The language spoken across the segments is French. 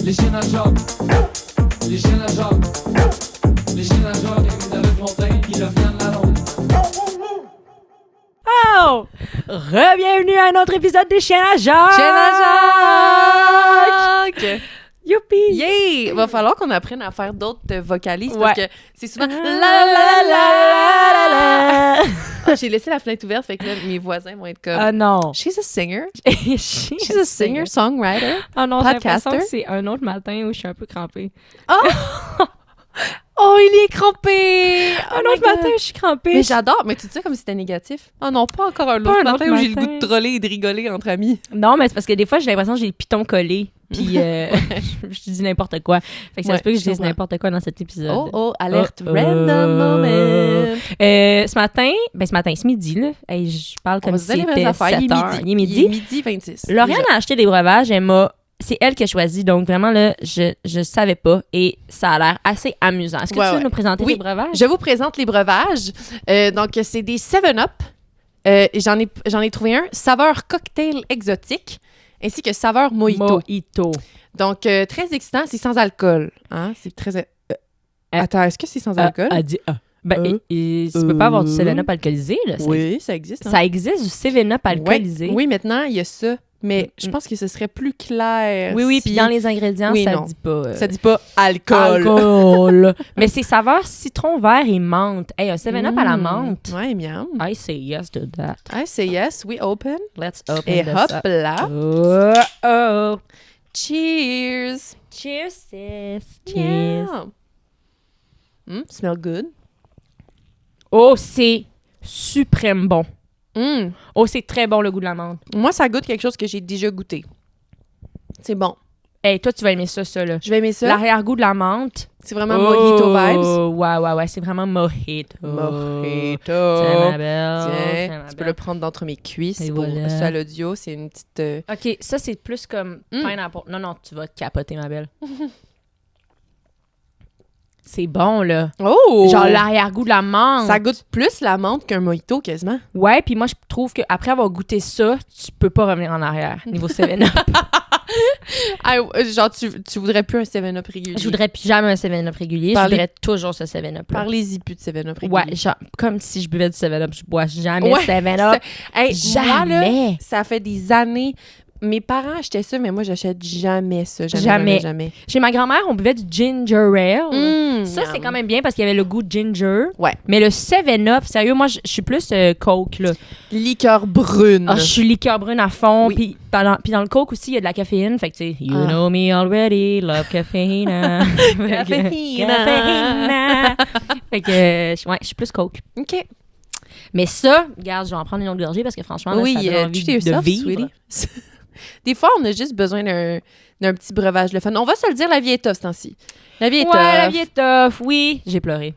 Les chiens nageants. Les chiens nageants. Les chiens nageants qui habitent dans le montagne qui reviennent la ronde. Oh! Re-bienvenue à un autre épisode des Chiens à Jacques! Chiens à Jacques! Youpi! Yay! Va falloir qu'on apprenne à faire d'autres vocalises parce que c'est souvent la J'ai laissé la fenêtre ouverte, fait que là, mes voisins vont être comme Ah non! She's a singer. She's She's a singer, songwriter. Ah non, j'ai l'impression podcaster. que c'est un autre matin où je suis un peu crampée. Oh, il est crampé! Un autre matin où je suis crampée. Mais j'adore, mais tu dis ça comme si c'était négatif. Oh non, pas encore un autre matin où j'ai le goût de troller et de rigoler entre amis. Non, mais c'est parce que des fois, j'ai l'impression que j'ai le piton collé. Puis je dis n'importe quoi. Fait que ça Ouais, se peut que je je dise comprends. n'importe quoi dans cet épisode. Oh, alerte random moment. Ce midi, là, hey, je parle On comme va si se dire les c'était vraies affaires. 7 heures. Il est midi. Il est midi 26. Lauriane a acheté des breuvages, c'est elle qui a choisi, donc vraiment, là, je savais pas, et ça a l'air assez amusant. Est-ce que tu veux nous présenter Oui, les breuvages? Je vous présente les breuvages. Donc, c'est des 7-Up. J'en ai trouvé un, saveur cocktail exotique, ainsi que saveur mojito. Donc, très excitant, c'est sans alcool. Hein? C'est très... Attends, est-ce que c'est sans alcool? Elle dit ah. Ben, tu peux pas avoir du 7-Up alcoolisé, là. Oui, ça existe. Hein? Ça existe du 7-Up alcoolisé. Oui, maintenant, il y a ça. Mais je pense que ce serait plus clair. Oui, si... puis dans les ingrédients, Oui, ça non. dit pas... Ça dit pas alcool. Alcool. Mais c'est saveur citron vert et menthe. Hey, un 7-Up à la menthe. Ouais, miam. I say yes to that. I say yes, we open. Let's open Et this hop up. là. Oh. Cheers. Cheers, sis. Cheers. Yeah. Smell good. Oh, c'est suprême bon. Mm. Oh, c'est très bon, le goût de la menthe. Moi, ça goûte quelque chose que j'ai déjà goûté. C'est bon. Hey, toi, tu vas aimer ça, là. Je vais aimer ça. L'arrière-goût de la menthe. C'est vraiment mojito vibes. Ouais, c'est vraiment mojito. Mojito. Tiens, ma belle. Tiens, tu peux le prendre d'entre mes cuisses Et pour voilà. ça, l'audio. C'est une petite... OK, ça, c'est plus comme pineapple. Non, tu vas te capoter, ma belle. C'est bon, là. Oh! Genre l'arrière-goût de la menthe. Ça goûte plus la menthe qu'un mojito, quasiment. Ouais, puis moi, je trouve qu'après avoir goûté ça, tu peux pas revenir en arrière, niveau 7-Up. Ah, genre, tu voudrais plus un 7-Up régulier. Je voudrais plus jamais un 7-Up régulier. Je voudrais toujours ce 7-Up. Là. Parlez-y plus de 7-Up régulier. Ouais, genre, comme si je buvais du 7-Up. Je bois jamais 7-Up. Hey, moi, là, Jamais. ça fait des années... Mes parents achetaient ça, mais moi, j'achète jamais ça. Jamais. Chez ma grand-mère, on buvait du ginger ale. Ça, Miam. c'est quand même bien parce qu'il y avait le goût de ginger. Ouais. Mais le 7-Up, sérieux, moi, je suis plus Coke, là. Liqueur brune. Ah, je suis liqueur brune à fond. Oui. Puis dans le Coke aussi, il y a de la caféine. Fait que, tu sais, you know me already, love caffeine. Caféine. Fait que, ouais, je suis plus Coke. OK. Mais ça, regarde, je vais en prendre une autre gorgée parce que franchement, là, ça donne envie treat de yourself, vivre. sweetie. Des fois, on a juste besoin d'un petit breuvage le fun. On va se le dire, la vie est tough ce temps-ci. La vie est tough. Ouais, la vie est tough. Oui, j'ai pleuré.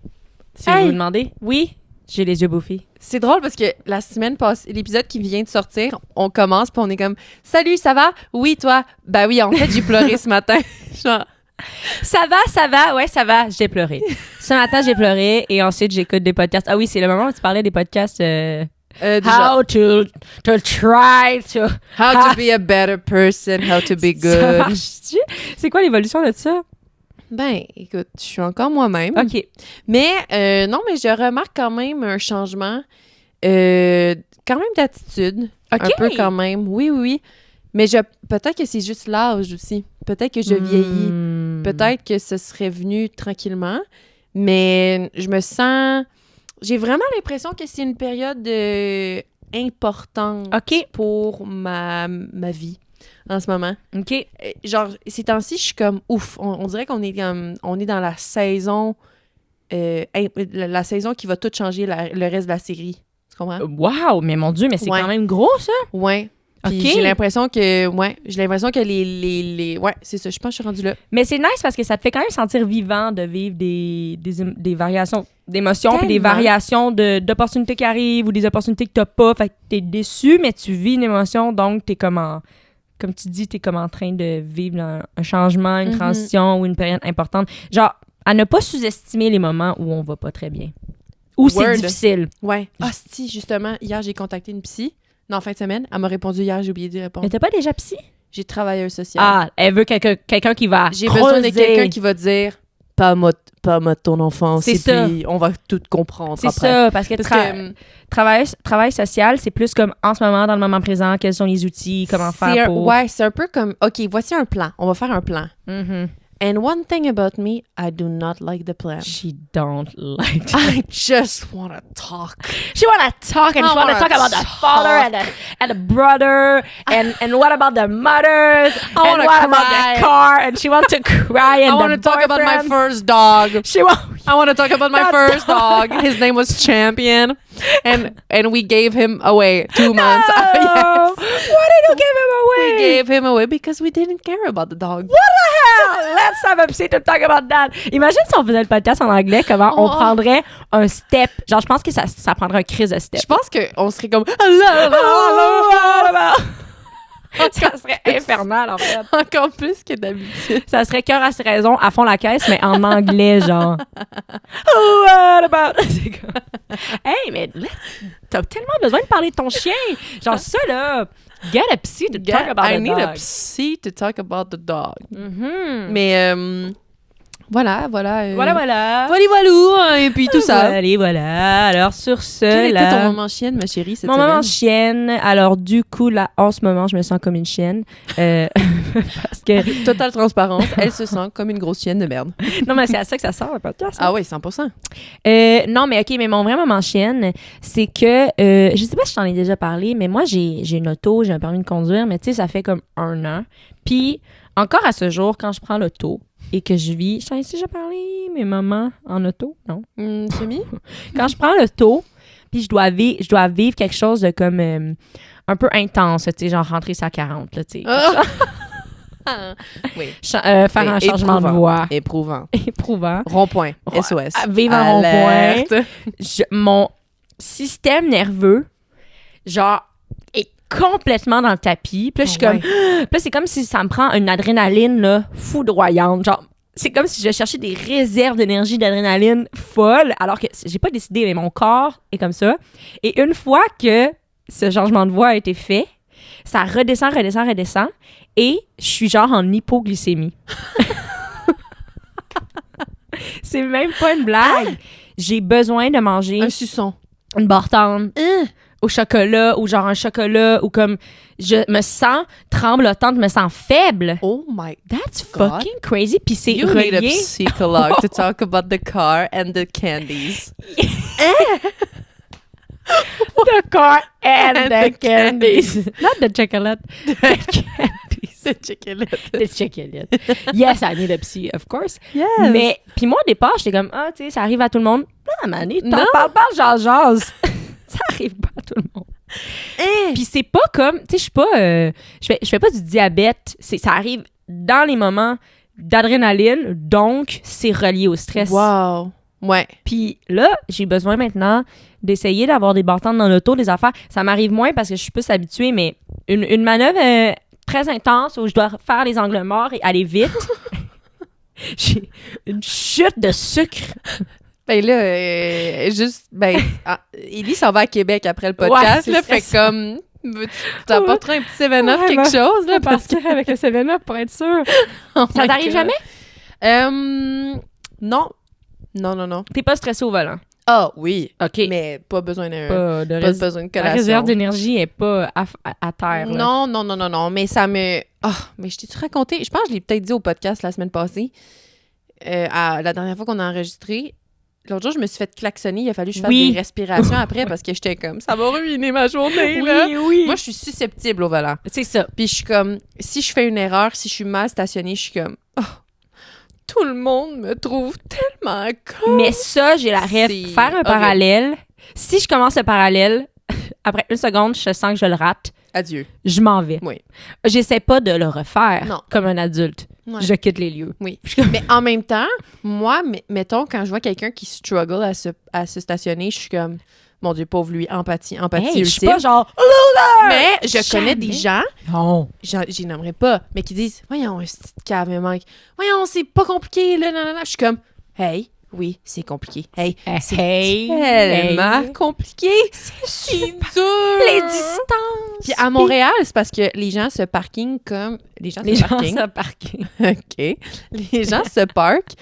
Si Hey. vous vous demandez. Oui, j'ai les yeux bouffés. C'est drôle parce que la semaine passée, l'épisode qui vient de sortir, on commence puis on est comme « Salut, ça va? Oui, toi? » Ben oui, en fait, j'ai pleuré ce matin. Genre... Ça va, ouais, ça va. J'ai pleuré. Ce matin, j'ai pleuré et ensuite, j'écoute des podcasts. Ah oui, c'est le moment où tu parlais des podcasts... How to try to... How to be a better person, how to be Ça good. marche-tu? C'est quoi l'évolution de ça? Ben, écoute, je suis encore moi-même. OK. Mais non, mais je remarque quand même un changement, quand même d'attitude. OK. Un peu quand même, oui. Mais peut-être que c'est juste l'âge aussi. Peut-être que je vieillis. Peut-être que ce serait venu tranquillement. Mais je me sens... J'ai vraiment l'impression que c'est une période importante OK. pour ma vie en ce moment. OK. Genre, ces temps-ci, je suis comme ouf. On dirait qu'on est on est dans la saison la saison qui va tout changer le reste de la série. Tu comprends? Wow, mais mon Dieu, mais c'est Ouais. quand même gros, ça. Ouais. Puis OK. j'ai l'impression que les ouais, c'est ça, je pense que je suis rendue là. Mais c'est nice parce que ça te fait quand même sentir vivant de vivre des variations d'émotions puis des Tellement. variations d'opportunités qui arrivent ou des opportunités que t'as pas. Fait que t'es déçu, mais tu vis une émotion, donc t'es comme tu dis, t'es comme en train de vivre un changement, une transition ou une période importante. Genre, à ne pas sous-estimer les moments où on va pas très bien. Ou c'est Word. difficile. Ouais. Ah si, justement, hier j'ai contacté une psy. Non, en fin de semaine, elle m'a répondu hier, j'ai oublié d'y répondre. Mais t'as pas déjà psy? J'ai travailleuse sociale. Ah, elle veut quelqu'un qui va J'ai besoin de creuser. quelqu'un qui va dire pas moi ton enfance. C'est et ça. Puis on va tout comprendre C'est après. ça, parce que, Parce que travail social, c'est plus comme en ce moment, dans le moment présent, quels sont les outils, comment faire pour... Ouais, c'est un peu comme, OK, voici un plan. On va faire un plan. Mhm. And one thing about me, I do not like the plan. She don't like I just want to talk. She wanna talk and I she wanna wanna talk about the talk. father and the brother and what about the mothers and wanna what about cry. the car and she wants to cry and I want to talk about my boyfriend. first dog. She want I want to talk about my That first dog. His name was Champion, and we gave him away 2 months. No. Yes. Why did you give him away? We gave him away because we didn't care about the dog. What the hell? Let's have a seat to talk about that. Imagine si on faisait le podcast en anglais, comment on prendrait un step. Genre, je pense que ça prendrait un crise de step. Je pense qu'on serait comme Ça serait infernal, en fait. encore plus que d'habitude. Ça serait cœur à ses raisons à fond la caisse, mais en anglais, genre. Oh, what about... C'est comme... Hey, mais là, t'as tellement besoin de parler de ton chien. Genre ça, là, get a psy to talk about I the need dog. a psy to talk about the dog. Mhm. Mais voilà. Voilà. Voilà, et puis tout ça. Voilà. Alors, sur ce, Quel là... était ton moment chienne, ma chérie, cette Mon semaine? moment chienne. Alors, du coup, là, en ce moment, je me sens comme une chienne. Parce que... Totale transparence, elle se sent comme une grosse chienne de merde. Non, mais c'est à ça que ça sort, le podcast. Ah oui, 100%. Non, mais OK, mais mon vrai moment chienne, c'est que, je sais pas si je t'en ai déjà parlé, mais moi, j'ai une auto, j'ai un permis de conduire, mais tu sais, ça fait comme 1 an. Puis, encore à ce jour, quand je prends l'auto et que je vis, je t'en ai déjà parlé, mes moments en auto, non? Semi? Quand je prends l'auto, puis je dois vivre quelque chose de comme un peu intense, tu sais, genre rentrer sa 40, là, tu sais. Oui. Faire un changement de voie. Éprouvant. Éprouvant. Rond-point. SOS. Vivre en rond-point. Alerte. Mon système nerveux, genre, est complètement dans le tapis. Puis là, je suis comme... Puis là, c'est comme si ça me prend une adrénaline, là, foudroyante. Genre, c'est comme si je cherchais des réserves d'énergie, d'adrénaline folles, alors que j'ai pas décidé, mais mon corps est comme ça. Et une fois que ce changement de voie a été fait, ça redescend, et je suis genre en hypoglycémie. C'est même pas une blague. J'ai besoin de manger Un suçon. une barre tendre au chocolat, ou genre un chocolat, ou comme je me sens tremblotante, je me sens faible. Oh my That's God. fucking crazy. Puis c'est You need a relié. psychologue to talk about the car and the candies. The car and the candies. Not the chocolate. The candies. The chocolate. The chocolate. Yes, I need a psy, of course. Yes. Mais, puis moi, au départ, j'étais comme, ah, tu sais, ça arrive à tout le monde. Non, Mané, t'en Non. parle, jase. Ça arrive pas à tout le monde. Puis c'est pas comme, tu sais, je suis pas, je fais pas du diabète. Ça arrive dans les moments d'adrénaline, donc c'est relié au stress. Wow. Ouais. Puis là, j'ai besoin maintenant d'essayer d'avoir des bartendes dans l'auto, des affaires. Ça m'arrive moins parce que je suis plus habituée, mais une manœuvre très intense où je dois faire les angles morts et aller vite. J'ai une chute de sucre. Ben là, Élie s'en va à Québec après le podcast, Ouais, là, c'est fait ça. comme, t'apporteras un petit 7-Up, Ouais, quelque chose, là, parce que... partir avec le 7-Up pour être sûr. Oh Ça my t'arrive God. jamais? Non. Non. T'es pas stressé au volant. Ah, oui. OK. Mais pas besoin d'un... Pas de Pas besoin de La collation. réserve d'énergie est pas à terre. là. Non, mais ça me... Ah, mais je t'ai-tu raconté? Je pense que je l'ai peut-être dit au podcast la semaine passée. La dernière fois qu'on a enregistré, l'autre jour, je me suis fait klaxonner. Il a fallu que je fasse Oui. des respirations après parce que j'étais comme, ça va ruiner ma journée, là. Oui. Moi, je suis susceptible au volant. c'est ça. Puis je suis comme, si je fais une erreur, si je suis mal stationnée, je suis comme, oh, tout le monde me trouve tellement con. Mais ça, j'ai la rêve. C'est Faire un horrible. parallèle. Si je commence le parallèle, après 1 seconde, je sens que je le rate. Adieu. Je m'en vais. Oui. J'essaie pas de le refaire Non. comme un adulte. Ouais. Je quitte les lieux. Oui. Mais en même temps, moi, mettons, quand je vois quelqu'un qui struggle à se stationner, je suis comme, mon Dieu, pauvre lui, empathie Hey, je suis ultime. pas genre... Mais je connais Jamais. des gens, Non. j'y nommerai pas, mais qui disent, voyons, un petit cave, mais mec, voyons, c'est pas compliqué, là, nanana. Je suis comme, hey, Oui, c'est compliqué. Hey, c'est Hey, tellement hey. compliqué. C'est dur. Les distances! Puis à Montréal, c'est parce que les gens se parking comme... Les gens Les se gens parking. se parquent. OK. Les gens se parkent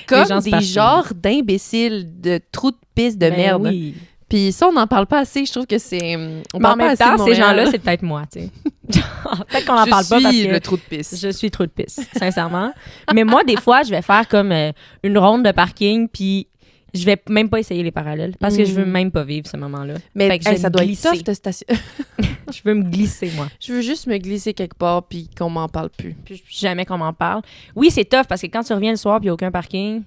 comme gens se des parkent. genres d'imbéciles, de trous de piste de Ben merde. oui. Puis ça, on n'en parle pas assez. Je trouve que c'est... On Mais en parle pas même assez temps, de ces Montréal. gens-là, c'est peut-être moi, tu sais. Peut-être qu'on n'en parle pas parce Je suis que le trou de piste. je suis trop de pisse, sincèrement. Mais moi, des fois, je vais faire comme une ronde de parking, puis je vais même pas essayer les parallèles parce que je veux même pas vivre ce moment-là. Mais Fait que je vais ça me doit glisser. être tough de station. Je veux me glisser, moi. Je veux juste me glisser quelque part puis qu'on m'en parle plus. Puis jamais qu'on m'en parle. Oui, c'est tough parce que quand tu reviens le soir puis il n'y a aucun parking,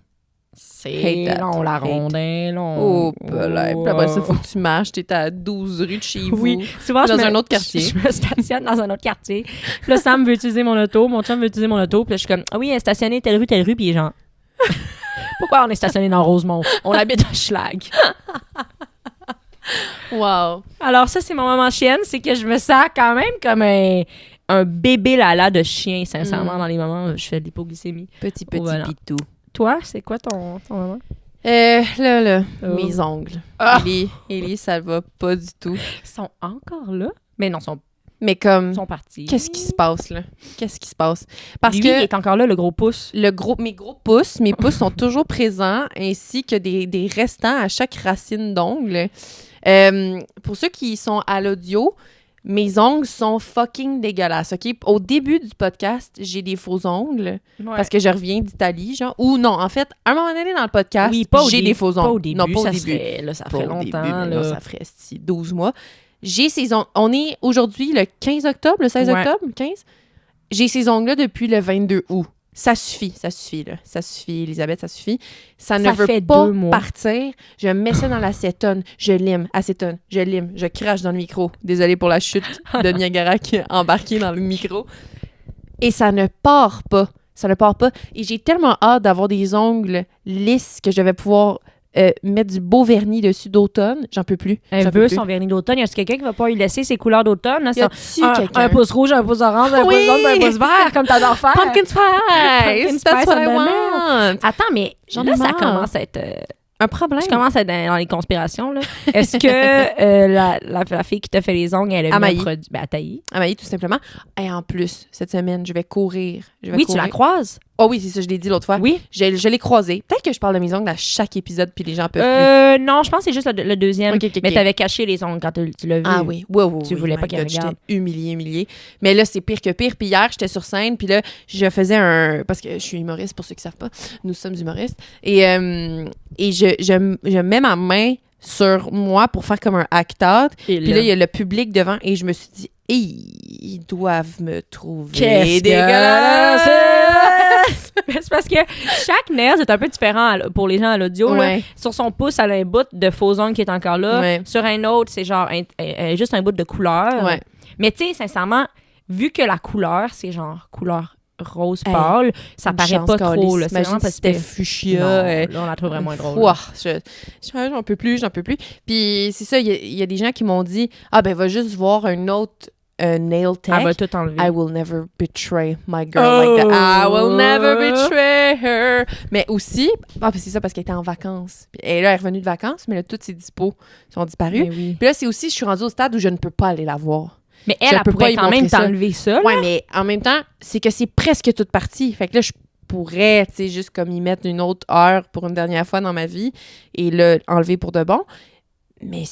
c'est Hate that. long, la Hate. rondelle. Oh, là. Puis après ça, faut que tu marches. T'es à 12 rues de chez vous. Oui, souvent Dans je me- un autre quartier. Je me stationne dans un autre quartier. Puis là, Sam veut utiliser mon auto, mon chum veut utiliser mon auto. Puis là, je suis comme, ah oui, stationné telle rue, puis il est genre, pourquoi on est stationné dans Rosemont? On habite à Schlag. Wow. Alors ça, c'est mon moment chienne, c'est que je me sens quand même comme un bébé lala de chien, sincèrement, dans les moments où je fais de l'hypoglycémie. Petit Voilà. pitou. Toi, c'est quoi ton moment? Là, Oh. mes ongles. Ah. Ellie, ça va pas du tout. Ils sont encore là? Mais non, Mais comme, ils sont partis. qu'est-ce qui se passe, là? Qu'est-ce qui se passe? Parce Lui, que il est encore là, le gros pouce. mes pouces sont toujours présents, ainsi que des restants à chaque racine d'ongle. Pour ceux qui sont à l'audio, mes ongles sont fucking dégueulasses, OK? Au début du podcast, j'ai des faux ongles parce que je reviens d'Italie, genre. Ou non, en fait, à un moment donné dans le podcast, Oui, pas au j'ai début, des faux ongles. Pas au début, non, pas au ça début. serait- là, ça Pas ferait au début, longtemps. mais là. non, ça ferait 12 mois. J'ai ces ongles. On est aujourd'hui le 15 octobre, le 16 Ouais. octobre, 15. J'ai ces ongles-là depuis le 22 août. Ça suffit, là. Ça suffit, Elisabeth, ça suffit. Ça ne Ça veut fait pas 2 mois. partir. Je mets ça dans l'acétone. Je lime, acétone. Je lime. Je crache dans le micro. Désolée pour la chute de Niagara qui est embarquée dans le micro. Et ça ne part pas. Ça ne part pas. Et j'ai tellement hâte d'avoir des ongles lisses que je vais pouvoir mettre du beau vernis dessus d'automne. J'en peux plus. Elle J'en peux veut plus. son vernis d'automne. Y a quelqu'un qui va pas lui laisser ses couleurs d'automne? là, Y a-tu quelqu'un? un pouce rouge, un pouce orange, un Oui! pouce jaune, un pouce vert, comme t'adores faire. Pumpkin spice! Pumpkin That's spice what I and want! Attends, mais J'en là, ai ça marre. commence à être... Un problème. je commence à être dans les conspirations, là. Est-ce que la fille qui t'a fait les ongles, elle a mis Amaï. un produit... Ben, Ataï. Amaï, tout simplement. Et en plus, cette semaine, je vais courir. Oui, tu la croises? Oh oui, c'est ça, je l'ai dit l'autre fois. Oui. Je l'ai croisé. Peut-être que je parle de mes ongles à chaque épisode, puis les gens peuvent plus. Non, je pense que c'est juste le deuxième. Ok, ok, ok. Mais t'avais caché les ongles quand tu l'as vu. Ah oui, oui. Tu voulais my pas qu'elle God, regarde. J'étais humiliée. Mais là, c'est pire que pire. Puis hier, j'étais sur scène, puis là, je faisais parce que je suis humoriste, pour ceux qui savent pas. Nous sommes humoristes. Et je mets ma main sur moi pour faire comme un act-out. Et Puis là, il y a le public devant, et je me suis dit, ils doivent me trouver Qu'est-ce dégueulasse! C'est parce que chaque nerf est un peu différent pour les gens à l'audio. là. Ouais. Sur son pouce, elle a un bout de faux ongles qui est encore là. Ouais. Sur un autre, c'est genre juste un bout de couleur. Ouais. Mais tu sais, sincèrement, vu que la couleur, c'est genre couleur rose Hey, pâle, ça Une paraît chance, pas trop. câlisse. Là. C'est Imagine vraiment si pas c'était super. fuchsia. Non, là, on la trouve vraiment drôle. Ouah, j'en peux plus. Puis c'est ça, il y a des gens qui m'ont dit, ah ben va juste voir un autre nail tech. Elle va tout enlever. I will never betray my girl like that. I will never betray her. Mais aussi, puis c'est ça parce qu'elle était en vacances. Puis elle est revenue de vacances, mais là, toutes ses dispos sont disparus. Mais oui. Puis là, c'est aussi, je suis rendue au stade où je ne peux pas aller la voir. Mais Je elle peux pourrait pas y quand même montrer ça. t'enlever ça. là. Ouais, mais en même temps, c'est que c'est presque toute partie. Fait que là, je pourrais, tu sais, juste comme y mettre une autre heure pour une dernière fois dans ma vie et le enlever pour de bon. Mais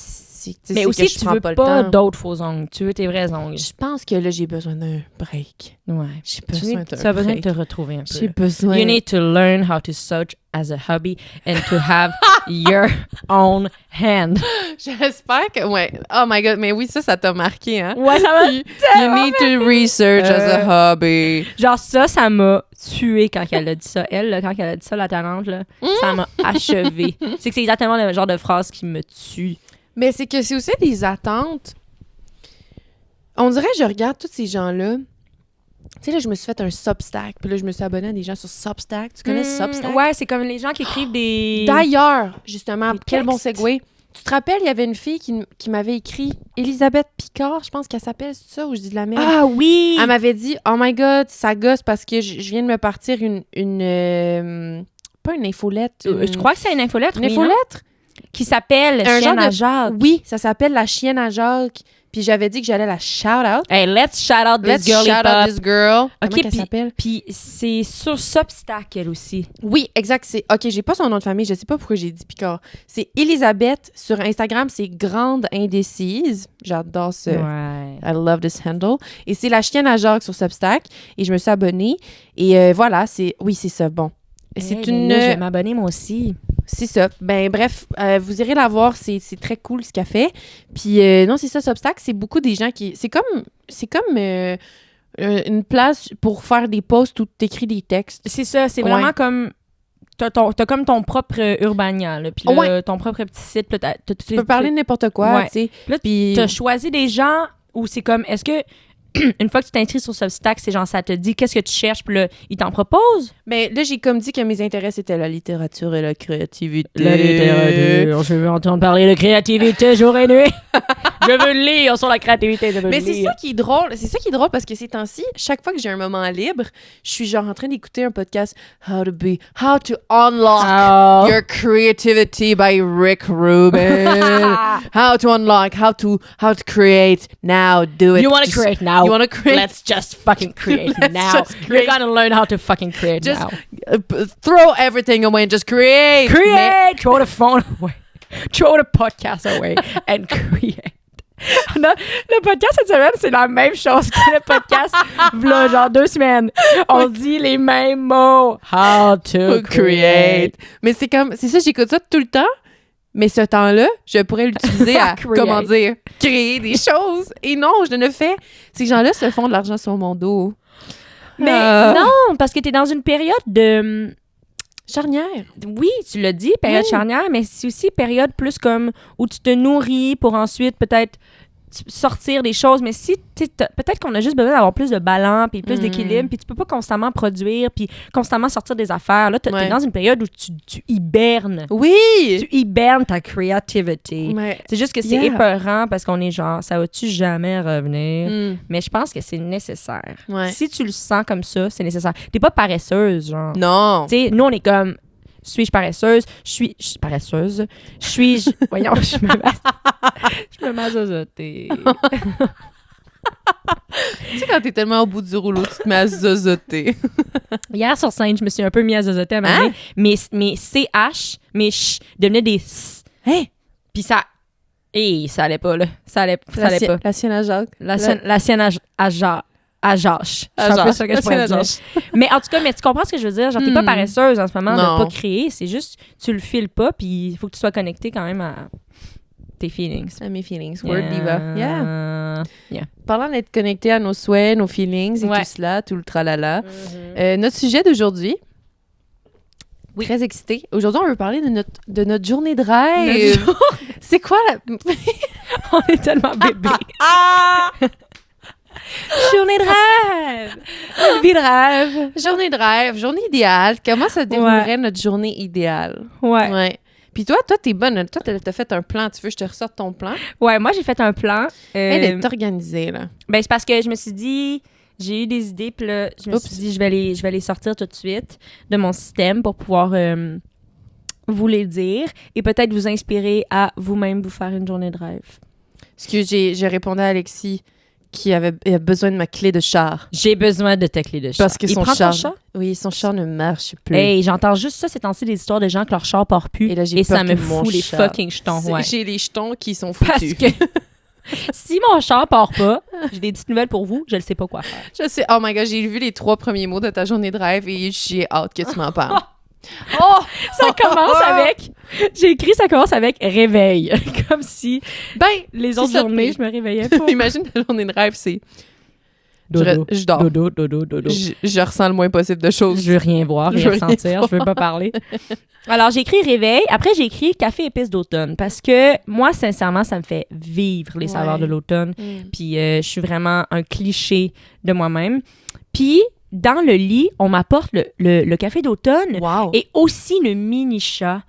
Mais aussi, que je tu prends veux pas le pas temps. d'autres faux ongles. Tu veux tes vrais ongles. Je pense que là, j'ai besoin d'un break. Ouais. J'ai Tu besoin d'un as besoin de break. te retrouver un peu. J'ai besoin. You need to learn how to sew as a hobby and to have your own hand. J'espère que... Ouais. Oh my God. Mais oui, ça t'a marqué, hein? Ouais, ça m'a... You need to research as a hobby. Genre ça m'a tué quand elle a dit ça. Elle, là, quand elle a dit ça, la talente, là, ça m'a achevé. C'est que c'est exactement le genre de phrase qui me tue. Mais c'est que c'est aussi des attentes. On dirait que je regarde tous ces gens-là. Tu sais, là, je me suis fait un Substack. Puis là, je me suis abonnée à des gens sur Substack. Tu connais Substack? Ouais, c'est comme les gens qui écrivent des... D'ailleurs, justement, Des quel bon textes. segue. Tu te rappelles, il y avait une fille qui m'avait écrit, Elisabeth Picard, je pense qu'elle s'appelle, c'est ça, ou je dis de la merde? Ah oui! Elle m'avait dit, oh my God, ça gosse parce que je viens de me partir pas pas une infolette. Je crois que c'est une infolettre. Une oui, non? infolettre? Qui s'appelle Un Chienne genre à de- Jacques. Oui, ça s'appelle la chienne à Jacques. Puis j'avais dit que j'allais la shout-out. Hey, let's shout out Let's this girly shout pop. out this girl. Comment OK, qu'elle s'appelle? Puis c'est sur Substack, elle aussi. Oui, exact. OK, j'ai pas son nom de famille. Je sais pas pourquoi j'ai dit Picard. C'est Elisabeth. Sur Instagram, c'est Grande Indécise. J'adore ce... Ouais. I love this handle. Et c'est la chienne à Jacques sur Substack. Et je me suis abonnée. Et voilà, c'est... Oui, c'est ça. Bon. C'est Hey, une... mais là, je vais m'abonner moi aussi. C'est ça. Ben bref, vous irez la voir, c'est très cool ce qu'elle fait. Puis non, c'est ça, Substack, c'est beaucoup des gens qui... C'est comme une place pour faire des posts où tu écris des textes. C'est ça, c'est Ouais. vraiment comme... T'as comme ton propre Urbania, là. Puis là, Ouais. ton propre petit site. Là, Tu peux parler de n'importe quoi, Ouais. tu sais. Là, Puis... T'as choisi des gens où c'est comme... Est-ce que... Une fois que tu t'inscris sur Substack, c'est genre ça te dit qu'est-ce que tu cherches, puis là, ils t'en proposent. Mais là, j'ai comme dit que mes intérêts, c'était la littérature et la créativité. Je veux entendre parler de créativité jour et nuit. Je veux lire sur la créativité. Mais c'est ça qui est drôle. C'est ça qui est drôle parce que ces temps-ci, chaque fois que j'ai un moment libre, je suis genre en train d'écouter un podcast How to Unlock Your Creativity by Rick Rubin. How to unlock, how to create now, do it. You want to Just- create now. You want to create. Let's just fucking create Let's now. just You're create. gonna learn how to fucking create Just now. Throw everything away and just create. Mais- Create! Throw the phone away. Throw the podcast away and create. Le podcast cette semaine, c'est la même chose que le podcast v'là genre 2 semaines. On dit les mêmes mots. How to create. Mais c'est ça, j'écoute ça tout le temps. Mais ce temps-là, je pourrais l'utiliser à, Create. comment dire, créer des choses. Et non, je ne fais. Ces gens-là se font de l'argent sur mon dos. Mais non, parce que t'es dans une période de... Charnière. Oui, tu l'as dit, période Oui. charnière, mais c'est aussi période plus comme où tu te nourris pour ensuite peut-être sortir des choses. Mais si, tu sais, peut-être qu'on a juste besoin d'avoir plus de balance puis plus d'équilibre, puis tu peux pas constamment produire puis constamment sortir des affaires. Là, t'es Ouais. dans une période où tu hibernes. Oui! Tu hibernes ta creativity. Ouais. C'est juste que c'est Yeah. épeurant parce qu'on est genre, ça va-tu jamais revenir? Mm. Mais je pense que c'est nécessaire. Ouais. Si tu le sens comme ça, c'est nécessaire. T'es pas paresseuse, genre. Non. Tu sais, nous, on est comme, suis-je paresseuse? Je suis paresseuse. Voyons, je me mazozoter. Tu sais, quand t'es tellement au bout du rouleau, tu te mets à zozoter. Hier, sur scène, je me suis un peu mis à zozoter à un moment donné. Mes CH, mes ch devenaient des S. Hein? Puis ça... ça allait pas, là. Ça allait pas. La sienne à Jacques. La sienne à Jacques. Je suis un peu sûre que je pourrais dire. Mais en tout cas, mais tu comprends ce que je veux dire? Genre, t'es pas paresseuse en ce moment Non. de pas créer. C'est juste, tu le files pas, puis il faut que tu sois connecté quand même à tes feelings. À mes feelings. Word diva. Yeah. Yeah. Parlant d'être connecté à nos souhaits, nos feelings et Ouais. tout cela, tout le tralala. Notre sujet d'aujourd'hui. Oui. Très excité. Aujourd'hui, on veut parler de notre journée de rêve. C'est quoi la... On est tellement bébés. Journée de rêve! Une vie de rêve! Journée de rêve, journée idéale. Comment ça déroulerait notre journée idéale? Ouais. Ouais. Puis toi, t'es bonne. Toi, t'as fait un plan. Tu veux que je te ressorte ton plan? Ouais, moi, j'ai fait un plan. Elle est organisée, là. Ben, c'est parce que je me suis dit, j'ai eu des idées, puis là, je me suis dit, je vais les sortir tout de suite de mon système pour pouvoir vous les dire et peut-être vous inspirer à vous-même vous faire une journée de rêve. Parce que j'ai répondu à Alexis qui a besoin de ma clé de char. J'ai besoin de ta clé de char. Parce que Il son prend char... ton char? Oui, son char ne marche plus. Hey, j'entends juste ça ces temps-ci, des histoires de gens que leur char part plus. Et là, j'ai ça peur me que mon fout les char- fucking jetons. Ouais. J'ai les jetons qui sont Parce foutus. que si mon char part pas, j'ai des petites nouvelles pour vous, je ne sais pas quoi faire. Je sais, oh my god, j'ai vu les 3 premiers mots de ta journée de rêve et j'ai hâte que tu m'en parles. Oh! Ça commence avec... J'ai écrit, ça commence avec réveil. Comme si Ben, les c'est autres ça, journées, puis- je me réveillais pas. Imagine ta journée de rêve, c'est... Dodo. Je dors. Dodo. Je ressens le moins possible de choses. Je veux rien voir, Je rien veux rien ressentir, je veux pas parler. Alors, j'ai écrit réveil. Après, j'ai écrit café épice d'automne parce que moi, sincèrement, ça me fait vivre les saveurs Ouais. de l'automne. Puis, je suis vraiment un cliché de moi-même. Puis, dans le lit, on m'apporte le café d'automne Wow. et aussi le mini-chat,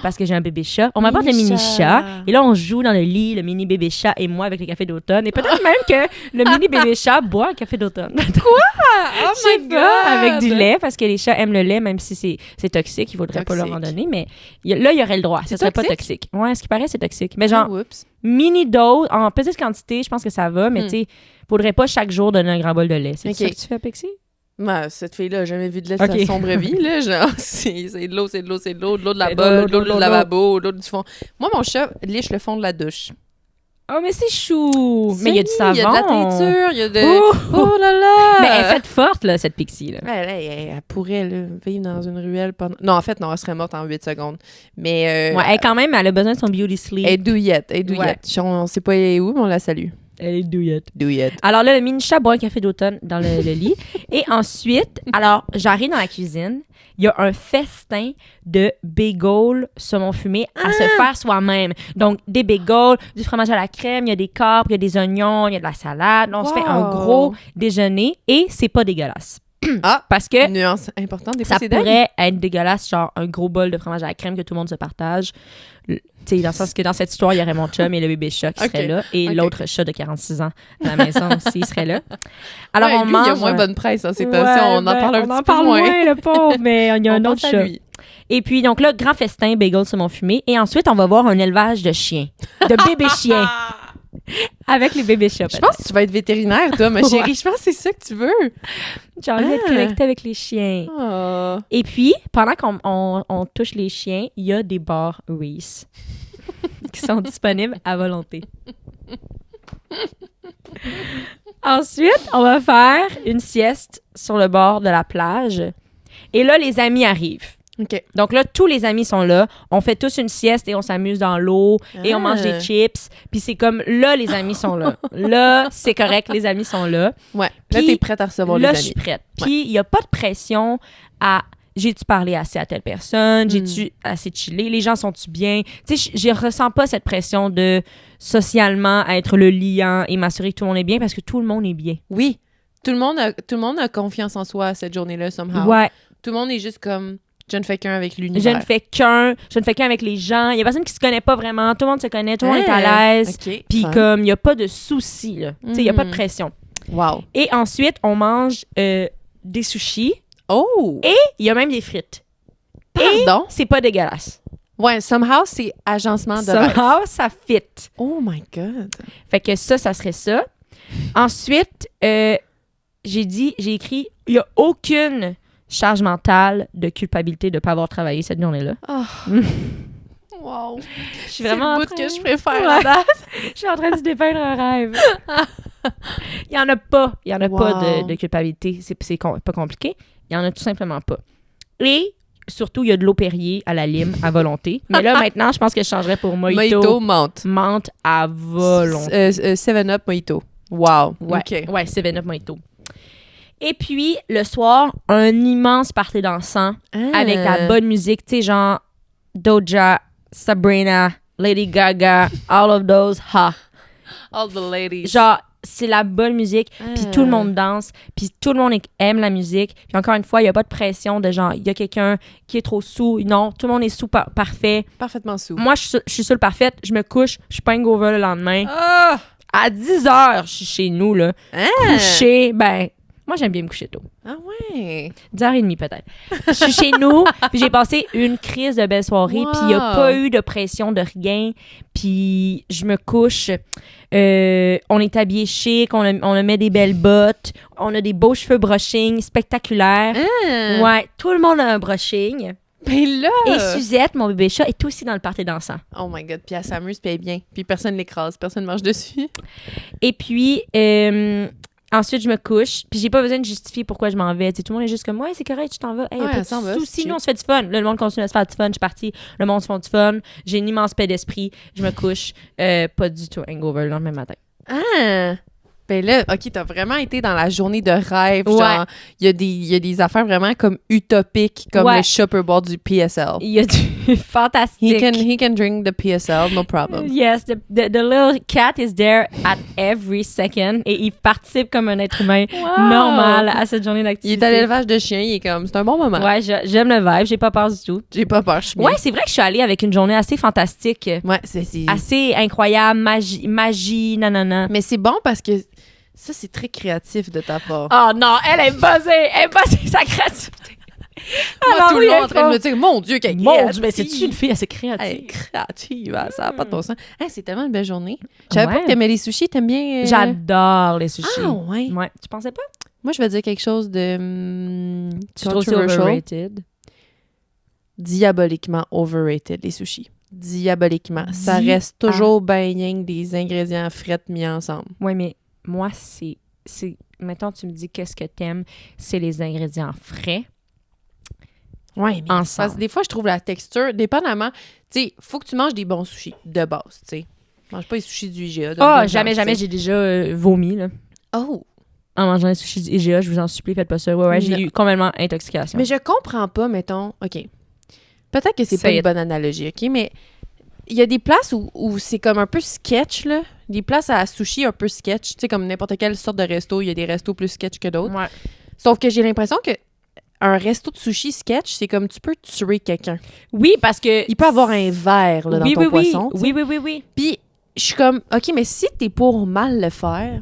parce que j'ai un bébé chat. On m'apporte le Mini-chat. mini-chat et là, on joue dans le lit, le mini bébé chat et moi avec le café d'automne. Et peut-être même que le mini bébé chat boit un café d'automne. Oh Je sais pas, avec du lait, parce que les chats aiment le lait, même si c'est toxique, il faudrait pas leur en donner, mais là, il y aurait le droit. Ce serait pas toxique. Ouais, ce qui paraît, c'est toxique. Mais genre, mini dose, en petite quantité, je pense que ça va, mais tu sais, faudrait pas chaque jour donner un grand bol de lait. C'est ça que tu fais, Pixie? Ben, cette fille-là, j'ai jamais vu de lait de sa sombre vie, là. Genre, c'est de l'eau, de l'eau de la botte, de l'eau du lavabo, de l'eau du fond. Moi, mon chat liche le fond de la douche. Oh, mais c'est chou! Mais il y a du savon. Il y a de la teinture, il y a de... Oh là là! Mais elle est faite forte, là, cette Pixie, là. Elle pourrait, là, vivre dans une ruelle pendant... Non, en fait, non, elle serait morte en 8 secondes. Mais... Ouais, elle, quand même, elle a besoin de son beauty sleep. Elle est douillette, Ouais. On sait pas où, mais on la salue. Elle est douillette. Douillette. Alors là, le mini-chat boit un café d'automne dans le lit. Et ensuite, alors, j'arrive dans la cuisine. Il y a un festin de bagels saumon fumé à se faire soi-même. Donc, des bagels, du fromage à la crème, il y a des capres, il y a des oignons, il y a de la salade. On se fait un gros déjeuner et c'est pas dégueulasse. Parce que nuance importante, des fois, ça pourrait être dégueulasse, genre un gros bol de fromage à la crème que tout le monde se partage. Tu sais, dans le sens que dans cette histoire, il y aurait mon chum et le bébé chat qui serait là, et l'autre chat de 46 ans à la maison aussi, il serait là. Alors, on mange... il y a moins bonne presse, hein, c'est pas ça, on en parle un petit peu moins. On en parle moins, le pauvre, mais il y a un autre chat. Lui. Et puis, donc là, grand festin, bagel saumon fumé, et ensuite, on va voir un élevage de chiens, de bébés chiens. Avec les bébés chats. Je pense que tu vas être vétérinaire, toi, ma chérie. Je pense que c'est ça que tu veux. J'ai envie d'être connectée avec les chiens. Oh. Et puis, pendant qu'on touche les chiens, il y a des bars Reese qui sont disponibles à volonté. Ensuite, on va faire une sieste sur le bord de la plage. Et là, les amis arrivent. OK. Donc là, tous les amis sont là. On fait tous une sieste et on s'amuse dans l'eau et on mange des chips. Puis c'est comme, là, les amis sont là. Là, c'est correct, les amis sont là. Ouais. Puis, là, t'es prête à recevoir les amis. Là, je suis prête. Puis il n'y a pas de pression à... J'ai-tu parlé assez à telle personne? J'ai-tu assez chillé? Les gens sont-tu bien? Tu sais, je ressens pas cette pression de socialement être le liant et m'assurer que tout le monde est bien parce que tout le monde est bien. Oui. Tout le monde a confiance en soi cette journée-là, somehow. Ouais. Tout le monde est juste comme... Je ne fais qu'un avec l'univers. Je ne fais qu'un avec les gens. Il y a personne qui se connaît pas vraiment. Tout le monde se connaît. Tout le monde est à l'aise. Okay, puis comme, il n'y a pas de soucis, là. Tu sais, il n'y a pas de pression. Wow. Et ensuite, on mange des sushis. Oh! Et il y a même des frites. Pardon? Et c'est pas dégueulasse. Ouais, somehow, c'est agencement de rêve. Somehow, ça fit. Oh my God. Fait que ça serait ça. Ensuite, j'ai écrit, il n'y a aucune charge mentale de culpabilité de ne pas avoir travaillé cette journée-là. Oh. Wow. Je suis vraiment c'est le bout que je préfère à date. Je suis en train de dépeindre un rêve. Il n'y en a pas. Il n'y en a pas de culpabilité. C'est pas compliqué. Il n'y en a tout simplement pas. Et surtout, il y a de l'eau Perrier à la lime à volonté. Mais là, maintenant, je pense que je changerais pour Mojito. Mojito, menthe. Menthe à volonté. 7-Up Mojito. Wow. Ouais, OK. ouais, 7-Up Mojito. Et puis, le soir, un immense party dansant avec la bonne musique. Tu sais, genre Doja, Sabrina, Lady Gaga, all of those, ha. All the ladies. Genre, c'est la bonne musique, puis tout le monde danse, puis tout le monde aime la musique. Puis encore une fois, il n'y a pas de pression de genre, il y a quelqu'un qui est trop sous. Non, tout le monde est sous parfait. Parfaitement sous. Moi, je suis sous le parfait. Je me couche, je suis pas hangover le lendemain. Ah! À 10h, je suis chez nous, là. Couché, ben... Moi, j'aime bien me coucher tôt. Ah ouais? 10h30 peut-être. Je suis chez nous, puis j'ai passé une crise de belle soirée, puis il n'y a pas eu de pression de rien. Puis je me couche, on est habillé chic, on a met des belles bottes, on a des beaux cheveux brushing spectaculaires. Ouais, tout le monde a un brushing. Ben là! Et Suzette, mon bébé chat, est aussi dans le party dansant. Oh my God, puis elle s'amuse, puis elle est bien. Puis personne l'écrase, personne marche dessus. Et puis... ensuite, je me couche, puis j'ai pas besoin de justifier pourquoi je m'en vais. T'sais, tout le monde est juste comme, ouais, c'est correct, tu t'en vas. Hey, pas de soucis, nous, on se fait du fun. Là, le monde continue à se faire du fun. Je suis partie, le monde se fait du fun. J'ai une immense paix d'esprit. Je me couche, pas du tout hangover le lendemain matin. Ah! Ben là, OK, t'as vraiment été dans la journée de rêve. Ouais. Genre, il y a des affaires vraiment comme utopiques, comme le Shopper Board du PSL. Il y a du... Fantastique. He can drink the PSL, no problem. Yes, the little cat is there at every second et il participe comme un être humain normal à cette journée d'activité. Il est à l'élevage de chiens, il est comme, c'est un bon moment. Ouais, j'aime le vibe, j'ai pas peur du tout. J'ai pas peur, je suis bien. Ouais, c'est vrai que je suis allée avec une journée assez fantastique. Ouais, c'est... Assez incroyable, magie, nanana. Mais c'est bon parce que ça, c'est très créatif de ta part. Oh non, elle est buzzée sa créativité. Moi, tout le long en train de me dire, mon Dieu, quelle Mon Dieu, mais c'est-tu une fille assez créative? Elle est créative, ça n'a pas de bon sens. Hey, c'est tellement une belle journée. Je savais pas que t'aimais les sushis, t'aimes bien... J'adore les sushis. Ah ouais? Ouais, tu pensais pas? Moi, je vais dire quelque chose de... Tu trouves ça overrated? Diaboliquement overrated, les sushis. Diaboliquement. Ça reste toujours ben rien que des ingrédients frais mis ensemble. Oui, mais moi, c'est... Mettons, tu me dis qu'est-ce que t'aimes, c'est les ingrédients frais. Oui, mais ensemble. Parce que des fois, je trouve la texture, dépendamment, tu sais, faut que tu manges des bons sushis de base, tu sais. Mange pas les sushis du IGA. Jamais, j'ai déjà vomi, là. Oh! En mangeant les sushis du IGA, je vous en supplie, faites pas ça. Ouais, j'ai eu complètement intoxication. Mais je comprends pas, mettons, OK. Peut-être que c'est pas une bonne analogie, OK, mais il y a des places où c'est comme un peu sketch, là. Des places à sushi un peu sketch, tu sais, comme n'importe quelle sorte de resto, il y a des restos plus sketch que d'autres. Ouais. Sauf que j'ai l'impression que un resto de sushi sketch, c'est comme tu peux tuer quelqu'un. Oui, parce que... Il peut avoir un verre là, dans ton poisson. Oui. Puis, je suis comme, OK, mais si t'es pour mal le faire,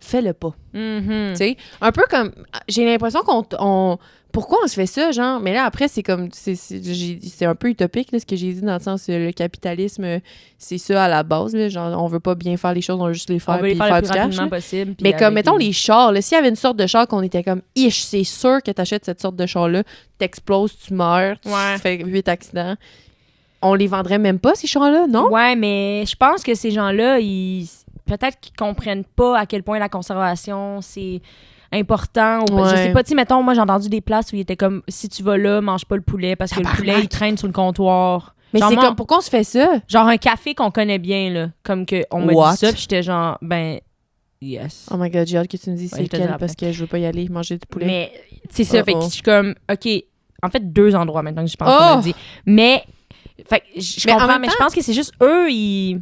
fais-le pas. Mm-hmm. Tu sais, un peu comme, j'ai l'impression qu'on pourquoi on se fait ça, genre, mais là, après, c'est comme, c'est un peu utopique, là, ce que j'ai dit, dans le sens, le capitalisme, c'est ça à la base, là, genre, on veut pas bien faire les choses, on veut juste les faire, on veut les faire le plus rapidement possible. Mais comme, mettons, les chars, là, s'il y avait une sorte de char qu'on était comme, ish, c'est sûr que t'achètes cette sorte de char-là, t'exploses, tu meurs, tu fais 8 accidents. On les vendrait même pas, ces chars-là, non? Ouais, mais je pense que ces gens-là, peut-être qu'ils comprennent pas à quel point la conservation, c'est important. Je sais pas, tu sais, mettons, moi, j'ai entendu des places où il était comme, si tu vas là, mange pas le poulet, parce que le poulet, il traîne sur le comptoir. Mais genre, c'est comme, pourquoi on se fait ça? Genre un café qu'on connaît bien, là. Comme qu'on m'a dit ça, puis j'étais genre, ben, yes. Oh my God, j'ai hâte que tu me dises c'est lequel, parce que je veux pas y aller manger du poulet. Mais, c'est ça, fait que je suis comme, OK, en fait, 2 endroits maintenant que je pense qu'on m'a dit. Mais, fait que je comprends, mais je pense que c'est juste eux, ils...